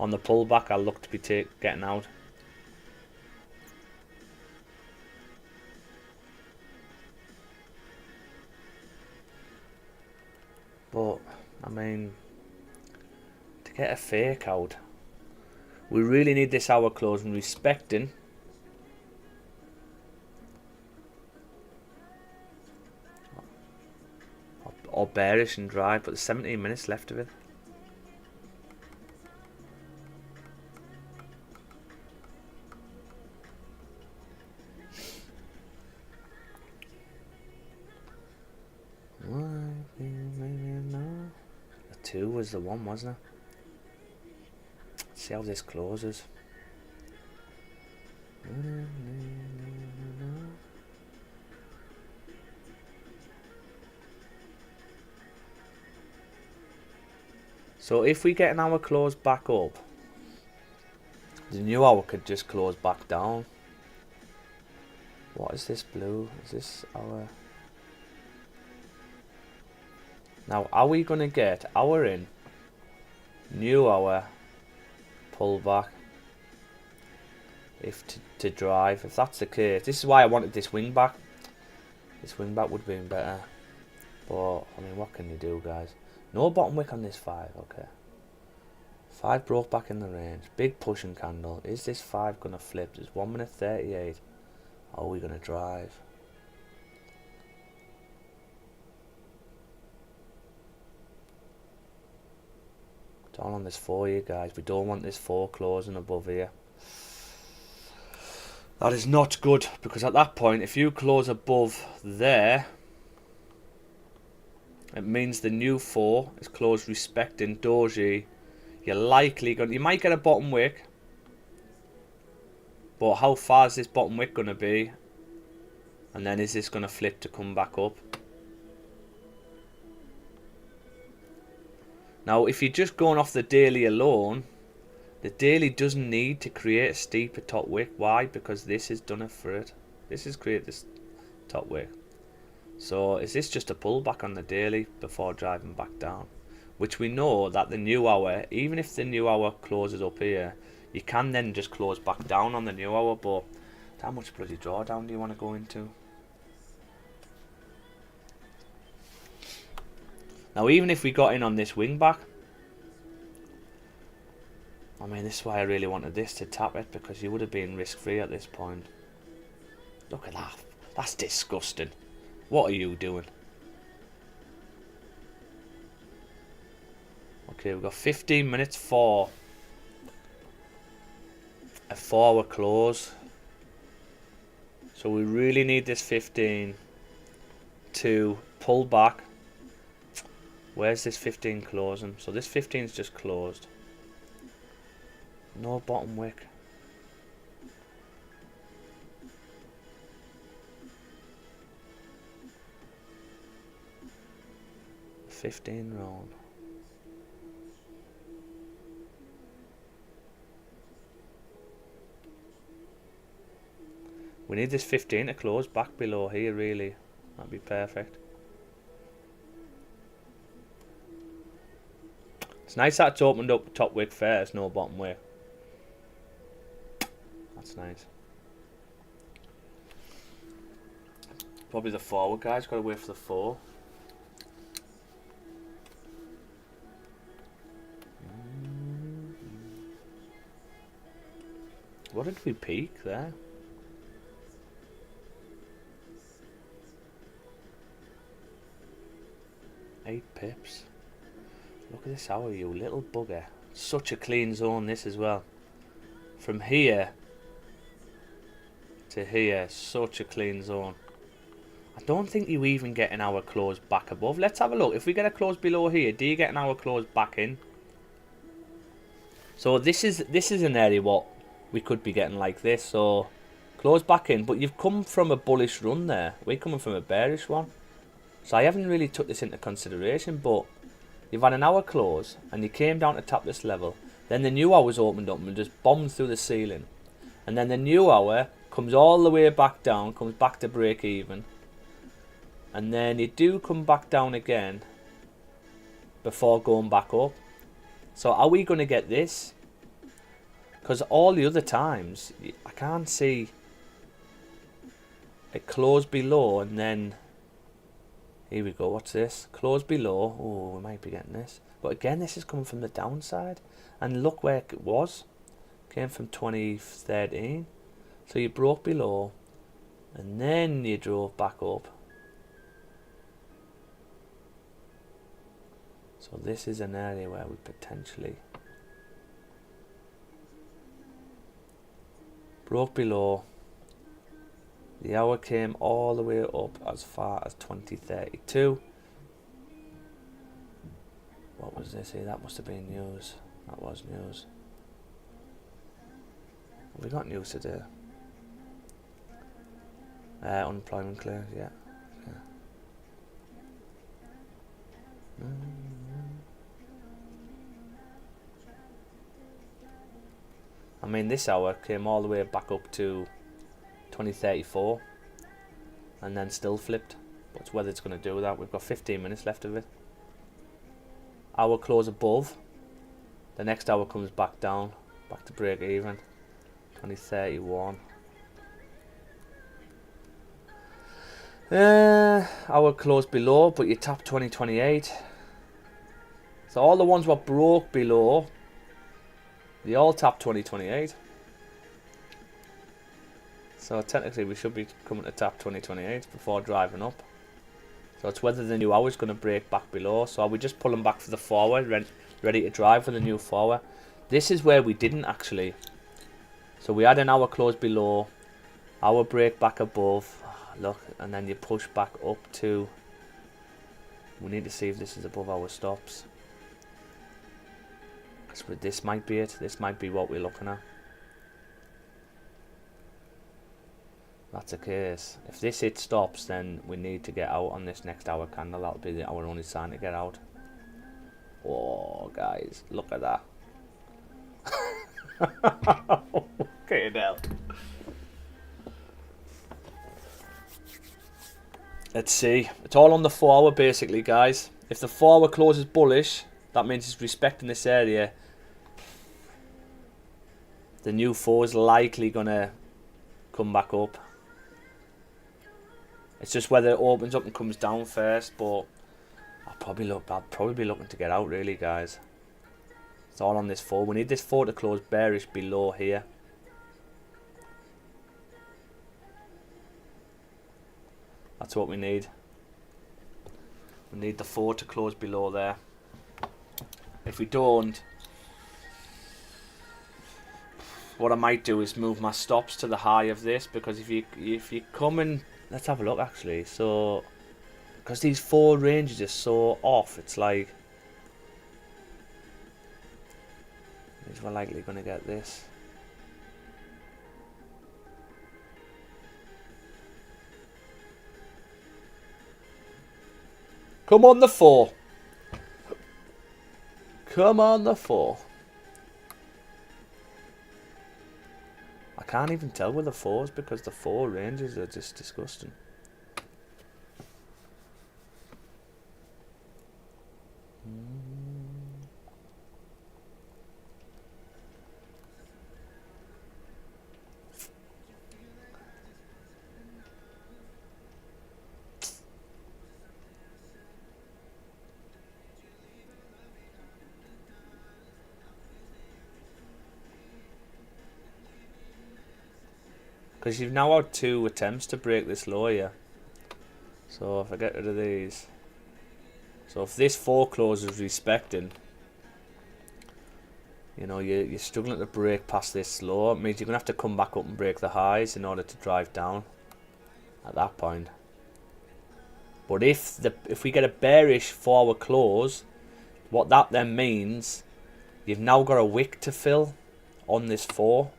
On the pullback, I'll look to be getting out. But, I mean, to get a fake out, we really need this hour closing respecting. Or bearish and dry, but there's 17 minutes left of it. The 2 was the 1, wasn't it? Let's see how this closes. So if we get an hour close back up, the new hour could just close back down. What is this blue? Is this our... Now, are we going to get hour in, new hour, pull back, if to drive? If that's the case, this is why I wanted this wing back. This wing back would have been better. But, I mean, what can you do, guys? No bottom wick on this 5, okay. 5 broke back in the range. Big pushing candle. Is this 5 going to flip? There's 1 minute 38. Are we going to drive? Down on this 4 here, guys. We don't want this 4 closing above here. That is not good, because at that point, if you close above there, it means the new 4 is closed respecting doji. You're likely going, you might get a bottom wick, but how far is this bottom wick going to be? And then is this going to flip to come back up? Now, if you're just going off the daily alone, the daily doesn't need to create a steeper top wick. Why? Because this has done it for it. This has created this top wick. So is this just a pullback on the daily before driving back down? Which we know that the new hour, even if the new hour closes up here, you can then just close back down on the new hour. But how much bloody drawdown do you want to go into? Now, even if we got in on this wing back, I mean, this is why I really wanted this to tap it, because you would have been risk-free at this point. Look at that. That's disgusting. What are you doing? Okay, we've got 15 minutes for a 4-hour close. So we really need this 15 to pull back. Where's this 15 closing? So this 15 is just closed. No bottom wick. $15 round. We need this 15 to close back below here, really. That'd be perfect. It's nice that it's opened up top wick first, no bottom wick. That's nice. Probably the forward guys, got to wait for the 4. What did we peak there? 8 pips. Look at this hour, you little bugger. Such a clean zone this as well. From here to here, such a clean zone. I don't think you even get an hour close back above. Let's have a look. If we get a close below here, do you get an hour close back in? So this is an area what we could be getting like this. So close back in, but you've come from a bullish run there. We're coming from a bearish one. So I haven't really took this into consideration, but you've had an hour close and you came down to tap this level. Then the new hour's opened up and just bombed through the ceiling. And then the new hour comes all the way back down, comes back to break even. And then you do come back down again before going back up. So are we going to get this? Because all the other times, I can't see it close below and then... Here we go, what's this? Close below. Oh, we might be getting this. But again, this is coming from the downside. And look where it was. Came from 2013. So you broke below. And then you drove back up. So this is an area where we potentially broke below. The hour came all the way up as far as 2032. What was this here? That must have been news. That was news. Have we got news today? Unemployment claims, yeah. I mean, this hour came all the way back up to 2034 and then still flipped. But it's whether it's going to do that. We've got 15 minutes left of it. Hour close above. The next hour comes back down, back to break even. 2031. Hour close below, but you tap 2028. So all the ones what broke below, they all tap 2028. So technically we should be coming to tap 2028 before driving up. So it's whether the new hour is going to break back below. So are we just pulling back for the forward? ready to drive with a new forward. This is where we didn't actually. So we had an hour close below, our break back above, look, and then you push back up to, we need to see if this is above our stops. Because this might be it, this might be what we're looking at. That's the case. If this hit stops, then we need to get out on this next hour candle. That'll be our only sign to get out. Oh, guys, look at that. Okay, now. Let's see. It's all on the 4 hour basically, guys. If the 4 hour closes bullish, that means it's respecting this area. The new 4 is likely gonna come back up. It's just whether it opens up and comes down first, but I'll probably be looking to get out really, guys. It's all on this 4. We need this 4 to close bearish below here. That's what we need. We need the 4 to close below there. If we don't, what I might do is move my stops to the high of this, because if you come and let's have a look actually. So because these 4 ranges are so off, it's like we're likely going to get this. Come on the 4. Come on the 4. I can't even tell with the 4s because the 4 ranges are just disgusting. Because you've now had 2 attempts to break this low here. So if I get rid of these. So if this 4 closes respecting, you know, you're struggling to break past this low. It means you're going to have to come back up and break the highs in order to drive down at that point. But if we get a bearish 4 hour close, what that then means, you've now got a wick to fill on this 4.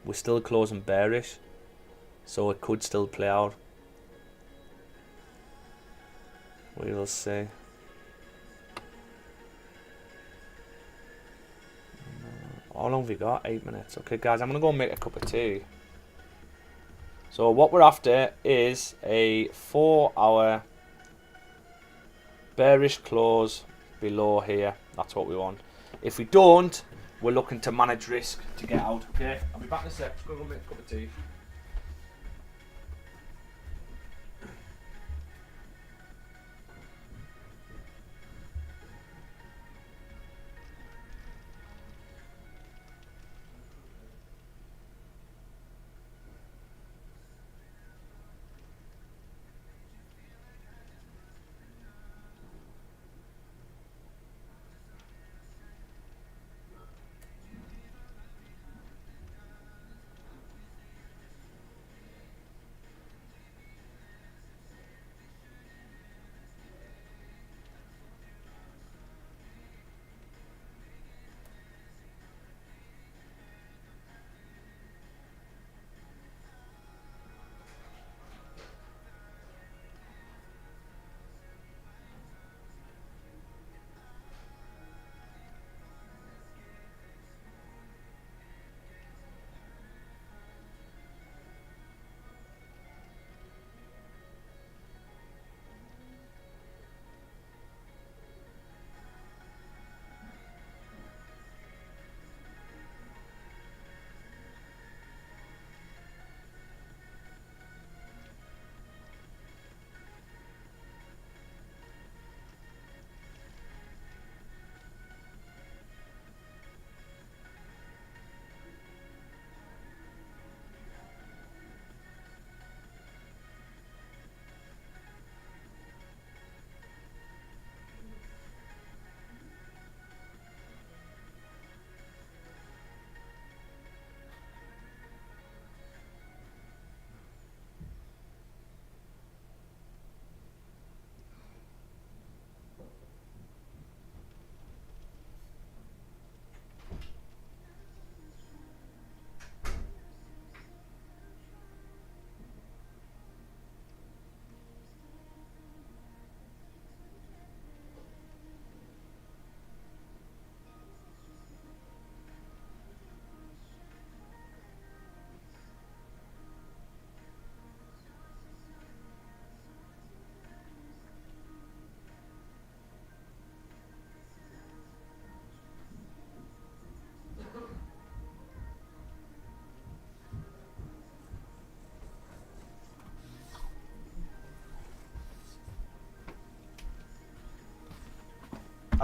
We're still closing bearish, so it could still play out. We will see. How long have we got? 8 minutes. Okay, guys, I'm going to go and make a cup of tea. So what we're after is a 4 hour bearish close below here. That's what we want. If we don't, we're looking to manage risk to get out. Okay, I'll be back in a sec. Just go and make a cup of tea.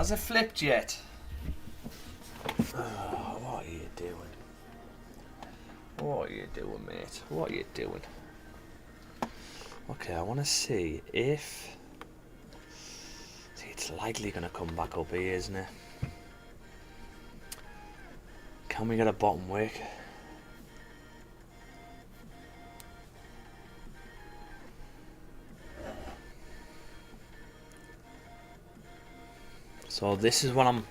Has it flipped yet? Oh, what are you doing? What are you doing, mate? What are you doing? Okay, I want to see if... See, it's likely going to come back up here, isn't it? Can we get a bottom wick? So this is what I'm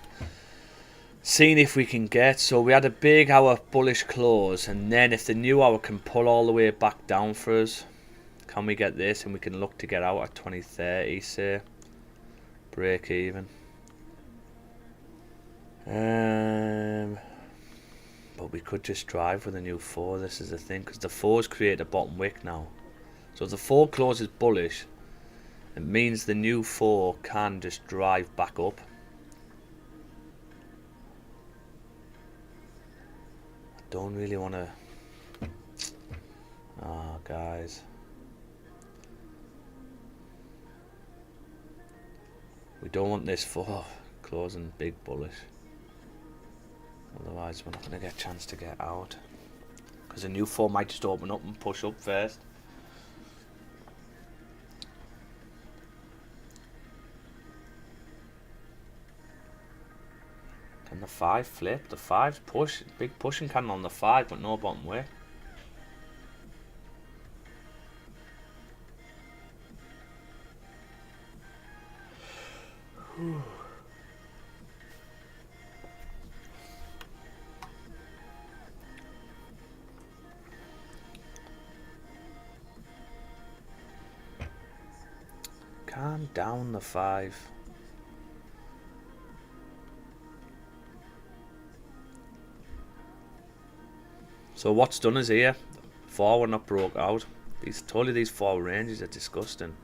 seeing if we can get. So we had a big hour bullish close, and then if the new hour can pull all the way back down for us, can we get this and we can look to get out at 2030, say, break even. But we could just drive with a new 4. This is the thing, because the 4's create a bottom wick now. So if the 4 closes bullish, it means the new 4 can just drive back up. I don't really want to... Oh, guys. We don't want this 4 closing big bullish. Otherwise we're not going to get a chance to get out. Because the new 4 might just open up and push up first. Can the 5 flip? The 5's push. Big pushing candle on the 5, but no bottom wick. Calm down, the 5. So what's done is here, 4 were not broke out. Totally these 4 ranges are disgusting.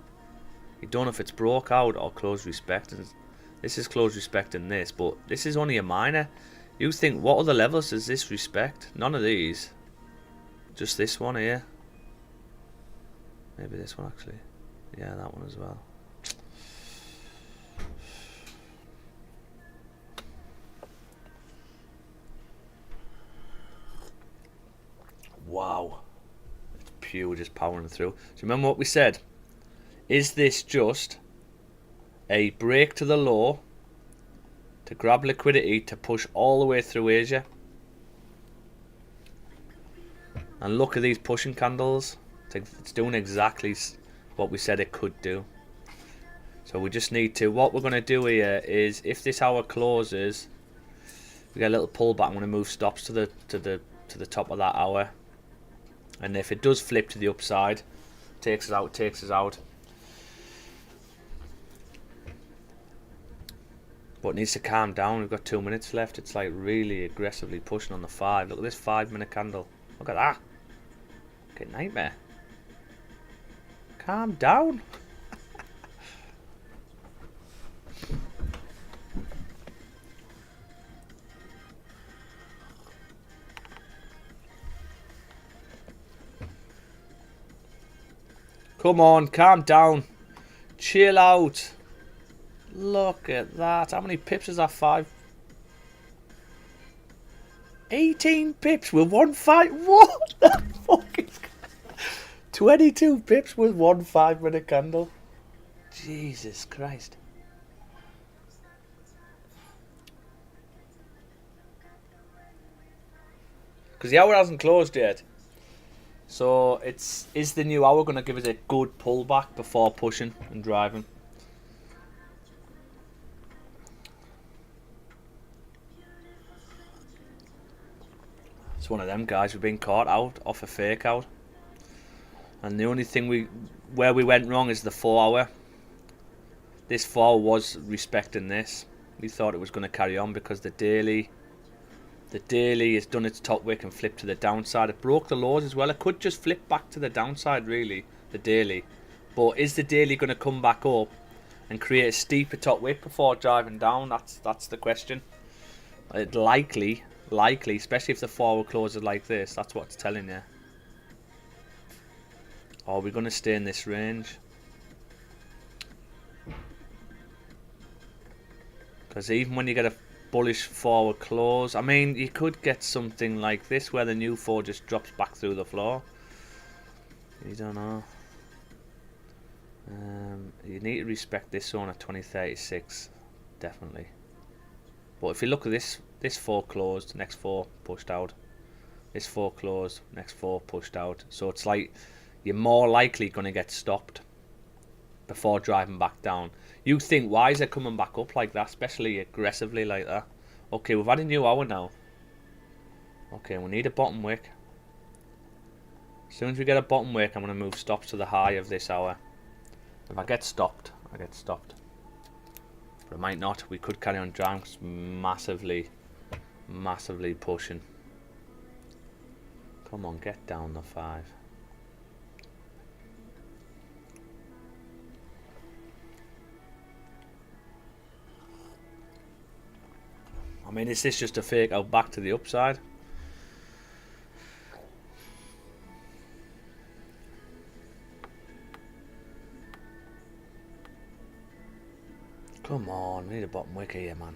You don't know if it's broke out or closed respecting. This is closed respecting this, but this is only a minor. You think, what other levels does this respect? None of these. Just this one here. Maybe this one actually. Yeah, that one as well. Wow. It's pure just powering through. So remember what we said? Is this just a break to the low to grab liquidity to push all the way through Asia? And look at these pushing candles. It's doing exactly what we said it could do. So we just need to, what we're going to do here is, if this hour closes, we get a little pullback. I'm going to move stops to the top of that hour. And if it does flip to the upside, takes us out. But it needs to calm down. We've got 2 minutes left. It's like really aggressively pushing on the 5. Look at this 5-minute candle. Look at that. Okay, nightmare. Calm down. Come on, calm down. Chill out. Look at that. How many pips is that? 5? 18 pips with 1.5. What the fuck is 22 pips with 1 5-minute candle. Jesus Christ. Because the hour hasn't closed yet. So is the new hour going to give us a good pullback before pushing and driving? It's one of them guys. We've been caught out off a fake out. And the only thing where we went wrong is the 4 hour. This 4 was respecting this. We thought it was going to carry on because the daily has done its top wick and flipped to the downside. It broke the lows as well. It could just flip back to the downside really, the daily. But is the daily going to come back up and create a steeper top wick before driving down? That's the question. It likely, especially if the 4 hour closes like this, that's what it's telling you. Or are we going to stay in this range? Because even when you get a bullish forward close, I mean, you could get something like this where the new 4 just drops back through the floor. You don't know. You need to respect this zone at 2036, definitely. But if you look at this 4 closed, next 4 pushed out. This 4 closed, next 4 pushed out. So it's like you're more likely going to get stopped before driving back down. You think, why is it coming back up like that, especially aggressively like that? Okay, we've had a new hour now. Okay, we need a bottom wick. As soon as we get a bottom wick, I'm going to move stops to the high of this hour. If I get stopped, I get stopped. But I might not. We could carry on driving. Massively pushing. Come on, get down the 5. I mean, is this just a fake out back to the upside? Come on, we need a bottom wick here, man.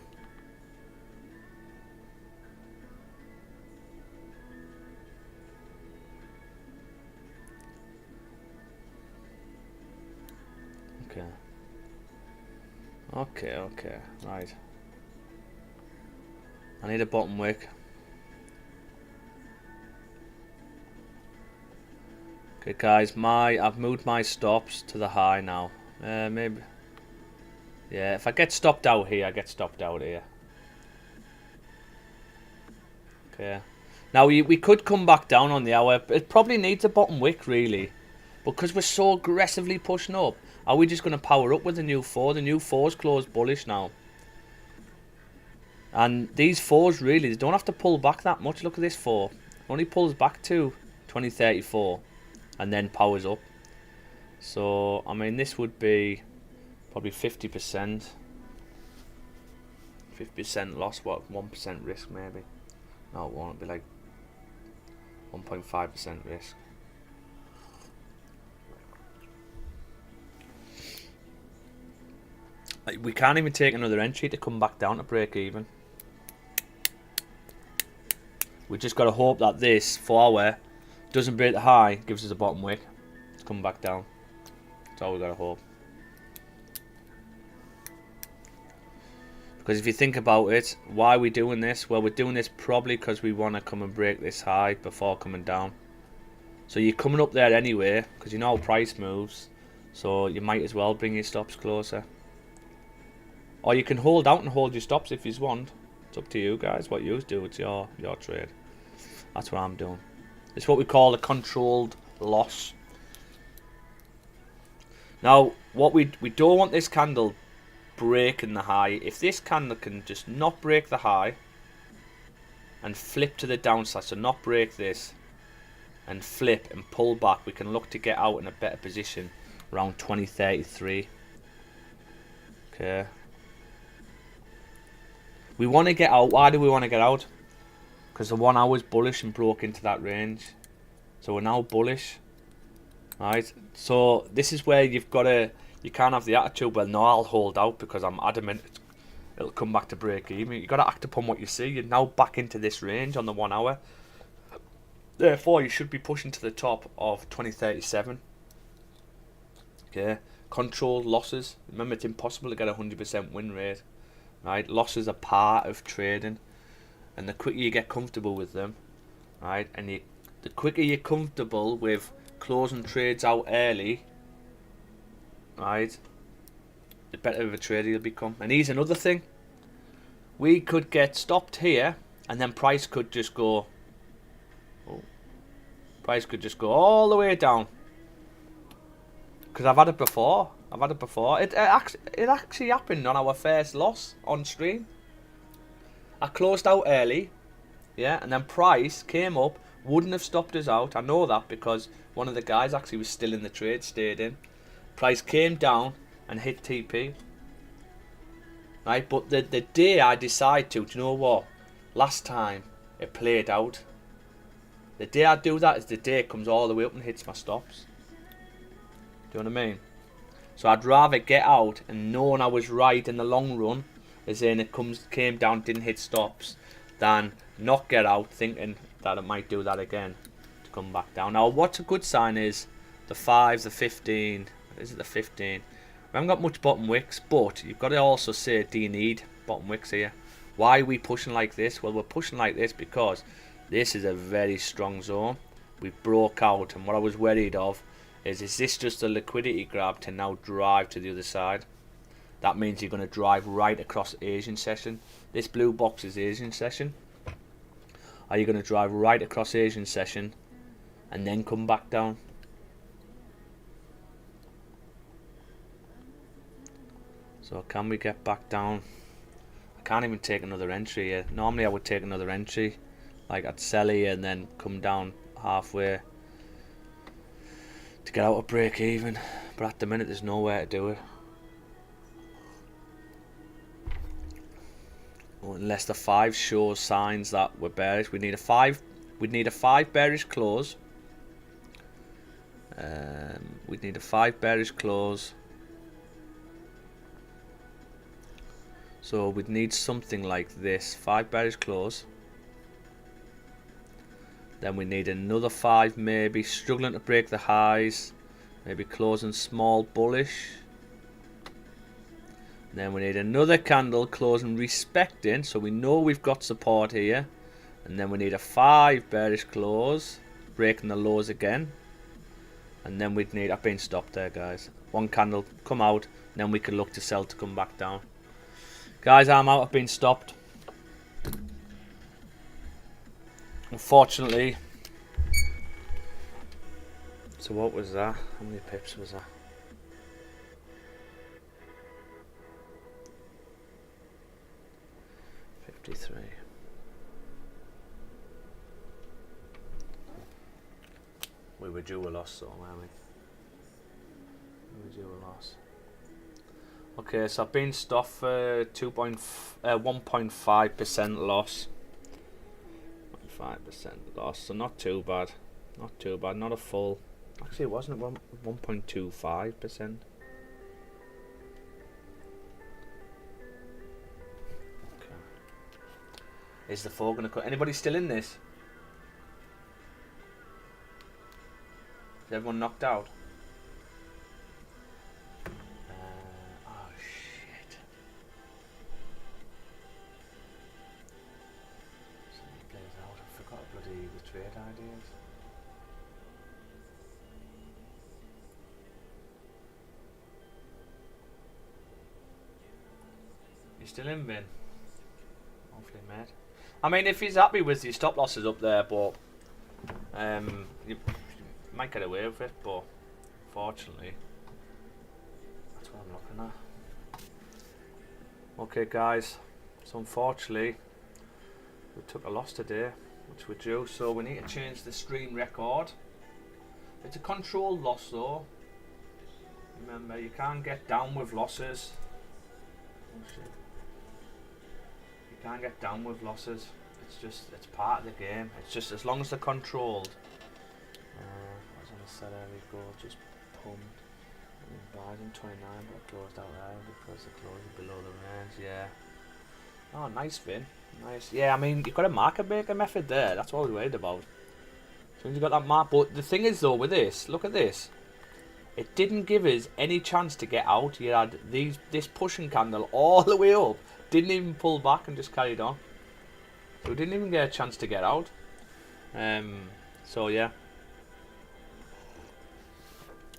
Okay, right. I need a bottom wick. Okay, guys, I've moved my stops to the high now. Maybe. Yeah, if I get stopped out here, I get stopped out here. Okay. Now we could come back down on the hour. It probably needs a bottom wick, really. Because we're so aggressively pushing up. Are we just going to power up with the new 4? The new 4's closed bullish now. And these 4s really, they don't have to pull back that much. Look at this 4. Only pulls back to 2034 and then powers up. So, I mean, this would be probably 50%. 50% loss, what, 1% risk maybe? No, it won't. It'll be like 1.5% risk. We can't even take another entry to come back down to break even. We just got to hope that this 4-hour doesn't break the high, gives us a bottom wick to come back down. That's all we got to hope. Because if you think about it, why are we doing this? Well, we're doing this probably because we want to come and break this high before coming down. So you're coming up there anyway, because you know how price moves. So you might as well bring your stops closer. Or you can hold out and hold your stops if you want. It's up to you guys what you do. It's your trade. That's what I'm doing. It's what we call a controlled loss. Now, what we don't want this candle breaking the high. If this candle can just not break the high and flip to the downside, so not break this and flip and pull back, we can look to get out in a better position around 2033. Okay. We want to get out. Why do we want to get out? Because the 1 hour's bullish and broke into that range. So we're now bullish. Right. So this is where you've got to... You can't have the attitude, well, no, I'll hold out because I'm adamant it'll come back to break even. You've got to act upon what you see. You're now back into this range on the 1 hour. Therefore, you should be pushing to the top of 2037. Okay. Controlled losses. Remember, it's impossible to get a 100% win rate. Right, losses are part of trading, and the quicker you get comfortable with them, right, and the quicker you're comfortable with closing trades out early, right, the better of a trader you'll become. And here's another thing: we could get stopped here, and then price could just go, all the way down. Because I've had it before. It actually happened on our first loss on stream. I closed out early, yeah, and then price came up, wouldn't have stopped us out. I know that because one of the guys actually was still in the trade, stayed in. Price came down and hit TP. Right, but the day I decide to, do you know what? Last time it played out. The day I do that is the day it comes all the way up and hits my stops. Do you know what I mean? So I'd rather get out and knowing I was right in the long run as in it came down, didn't hit stops, than not get out thinking that it might do that again to come back down. Now, what's a good sign is the 5, the 15. Is it the 15? We haven't got much bottom wicks, but you've got to also say, do you need bottom wicks here? Why are we pushing like this? Well, we're pushing like this because this is a very strong zone. We broke out, and what I was worried of is this just a liquidity grab to now drive to the other side? That means you're going to drive right across Asian session. This blue box is Asian session. Are you going to drive right across Asian session and then come back down? So can we get back down? I can't even take another entry here. Normally I would take another entry, like I'd sell here and then come down halfway to get out of break even. But at the minute there's nowhere to do it. Unless the 5 shows signs that we're bearish. We need a 5. We'd need a 5 bearish close. We'd need a 5 bearish close. So we'd need something like this. 5 bearish close. Then we need another 5 maybe. Struggling to break the highs. Maybe closing small bullish. Then we need another candle closing respecting. So we know we've got support here. And then we need a 5 bearish close. Breaking the lows again. And then we'd need... I've been stopped there, guys. One candle come out. And then we can look to sell to come back down. Guys, I'm out. I've been stopped. Unfortunately. So what was that? How many pips was that? We were due a loss, though, weren't we? We were due a loss. Okay, so I've been stopped for 1.5% loss. 1.5% loss, so not too bad. Not too bad, not a full. Actually, it wasn't 1.25%. Is the 4 going to cut? Anybody still in this? Is everyone knocked out? Oh shit. Something plays out. I forgot bloody the trade ideas. You still in, Vin? Hopefully, mate. I mean, if he's happy with your stop losses up there, but you might get away with it, but unfortunately, that's what I'm looking at. Okay, guys, so unfortunately, we took a loss today, which we're due, so we need to change the stream record. It's a controlled loss, though. Remember, you can't get down with losses. Oh, shit. Can't get down with losses. It's part of the game. It's just as long as they're controlled. I was on the sell early goal, just pumped. Buys in 29, but I closed out there because the close is below the range. Yeah. Oh, nice, Vin. Nice. Yeah, I mean, you've got a market maker method there. That's what we're worried about. So you've got that mark. But the thing is, though, with this, look at this. It didn't give us any chance to get out. You had this pushing candle all the way up. Didn't even pull back and just carried on. So we didn't even get a chance to get out. So yeah.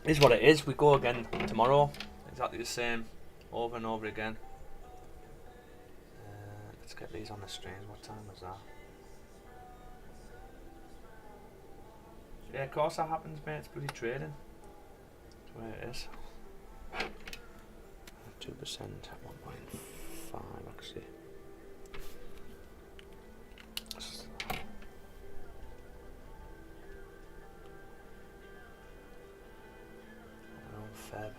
It is what it is. We go again tomorrow. Exactly the same. Over and over again. Let's get these on the streams. What time was that? Yeah, of course that happens, mate. It's bloody trading. That's where it is. 2%, 1.5 actually. Feb.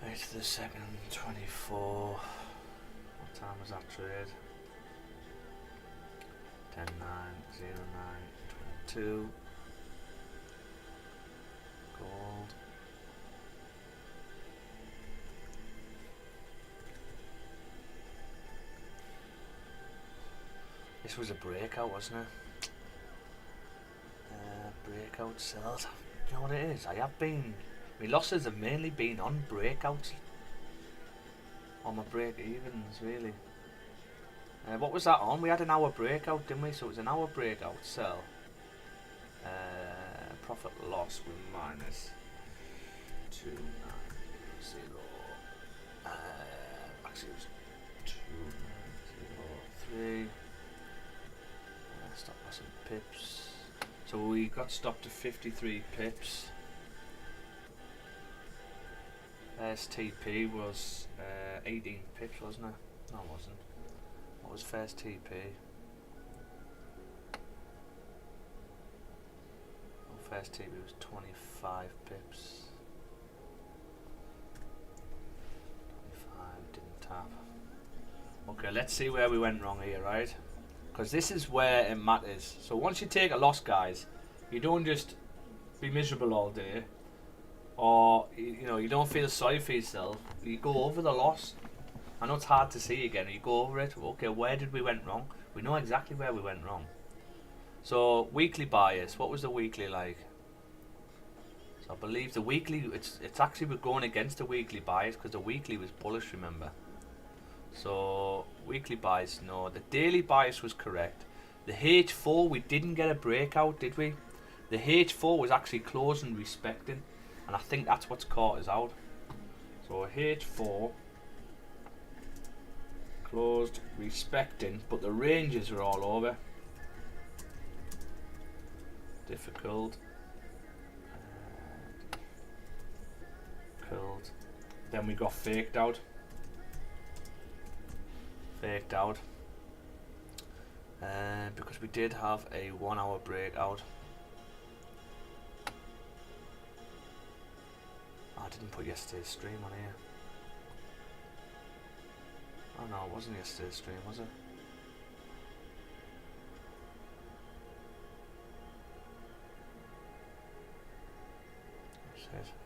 8th to the 2nd, 24. What time was that trade? 10, 9, 0, 9, 22. Gold. This was a breakout, wasn't it? Breakout sells. You know what it is? My losses have mainly been on breakouts. On my break evens, really. What was that on? We had an hour breakout, didn't we? So it was an hour breakout sell. Profit loss with minus 290. Actually, it was 2903. Stop loss in pips. So we got stopped at 53 pips. STP was 18 pips, wasn't it? No, it wasn't. What was first TP? Oh, first TP was 25 pips. 25, didn't tap. Okay, let's see where we went wrong here, right? Because this is where it matters. So once you take a loss, guys, you don't just be miserable all day, or you don't feel sorry for yourself. You go over the loss. I know it's hard to see again. You go over it. Okay, where did we went wrong? We know exactly where we went wrong. So weekly bias. What was the weekly like? So I believe the weekly. It's actually we're going against the weekly bias because the weekly was bullish. Remember. So weekly bias, no. The daily bias was correct. The H4, we didn't get a breakout, did we? The H4 was actually closing respecting, and I think that's what's caught us out. So H4 closed respecting, but the ranges are all over. Difficult. Difficult. Then we got faked out. Because we did have a 1 hour breakout. I didn't put yesterday's stream on here. Oh no, it wasn't yesterday's stream, was it?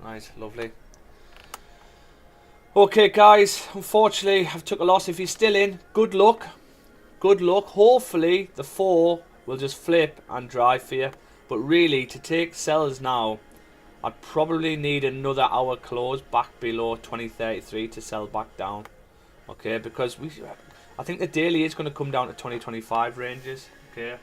Nice, lovely. Okay guys, unfortunately I've took a loss. If you're still in, good luck. Good luck. Hopefully the 4 will just flip and drive for you. But really, to take sellers now, I'd probably need another hour close back below 2033 to sell back down. Okay, because I think the daily is going to come down to 2025 ranges. Okay,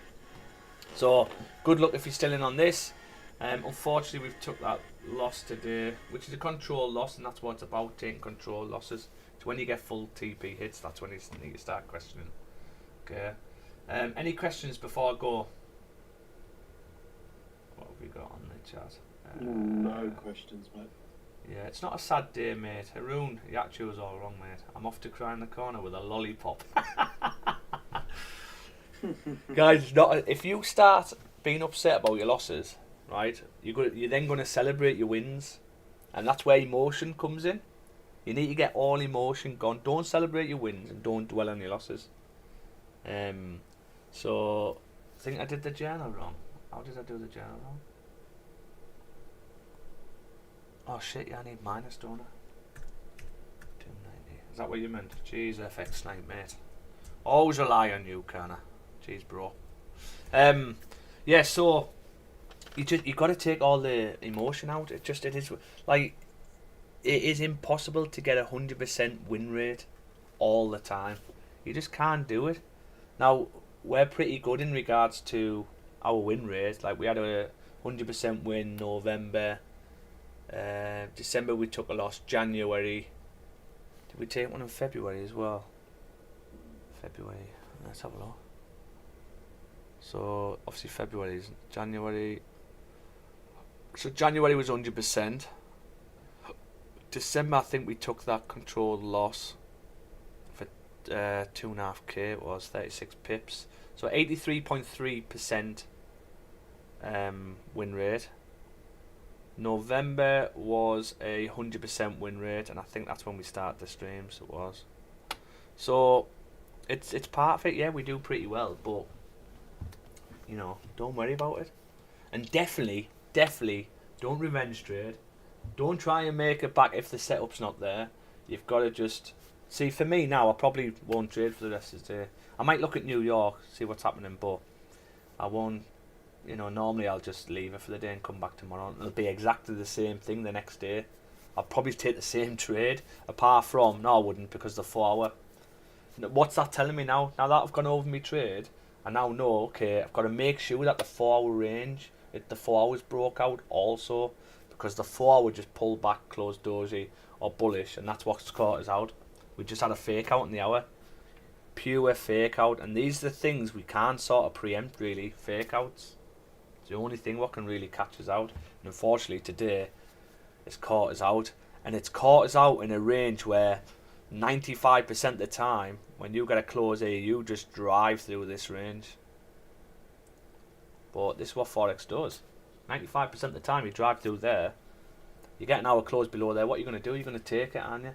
so good luck if you're still in on this. Unfortunately, we've took that loss today, which is a control loss, and that's what it's about, taking control losses. So when you get full TP hits, that's when you need to start questioning. Okay. Any questions before I go? What have we got on the chat? No questions, mate. Yeah, it's not a sad day, mate. Haroon, the actual was all wrong, mate. I'm off to cry in the corner with a lollipop. Guys, if you start being upset about your losses, right, you're then going to celebrate your wins, and that's where emotion comes in. You need to get all emotion gone. Don't celebrate your wins and don't dwell on your losses. So I think I did the journal wrong. How did I do the journal wrong? Oh shit, yeah, I need minus, don't I? 290. Is that what you meant? Jeez, FX Night, mate. Always rely on you, Kana. Jeez, bro. Yeah, so you got to take all the emotion out. It is like it is impossible to get 100% win rate all the time. You just can't do it. Now we're pretty good in regards to our win rate. Like we had a 100% win November. December we took a loss. January, did we take one in February as well? February, let's have a look. So obviously February is January. So January was 100%. December I think we took that controlled loss for 2.5k. It was 36 pips. So 83.3% win rate. November was a 100% win rate, and I think that's when we started the streams. It was. So it's part of it. Yeah, we do pretty well, but you know, don't worry about it. And definitely don't revenge trade. Don't try and make it back if the setup's not there. You've got to just See, for me now, I probably won't trade for the rest of the day. I might look at New York, see what's happening, but I won't. You know, normally I'll just leave it for the day and come back tomorrow. It'll be exactly the same thing the next day. I'll probably take the same trade, apart from, no, I wouldn't, because the 4 hour. What's that telling me now? Now that I've gone over my trade, I now know, okay, I've got to make sure that the 4 hour range, the 4 hours broke out also, because the 4 hour just pulled back, closed doji or bullish, and that's what's caught us out. We just had a fake out in the hour. Pure fake out, and these are the things we can't sort of preempt, really, fake outs. It's the only thing what can really catch us out, and unfortunately today it's caught us out, and it's caught us out in a range where 95% of the time when you get a close here, you just drive through this range. But this is what Forex does. 95% of the time you drive through there, you get an hour close below there, what are you going to do? You're going to take it, aren't you?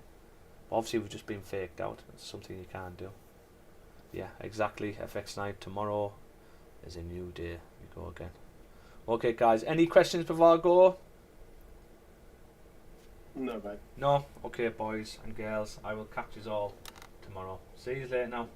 Obviously we've just been faked out. It's something you can't do. Yeah, exactly. FX night tomorrow is a new day. We go again. Okay, guys. Any questions before I go? No, mate. No? Okay, boys and girls. I will catch you all tomorrow. See you later now.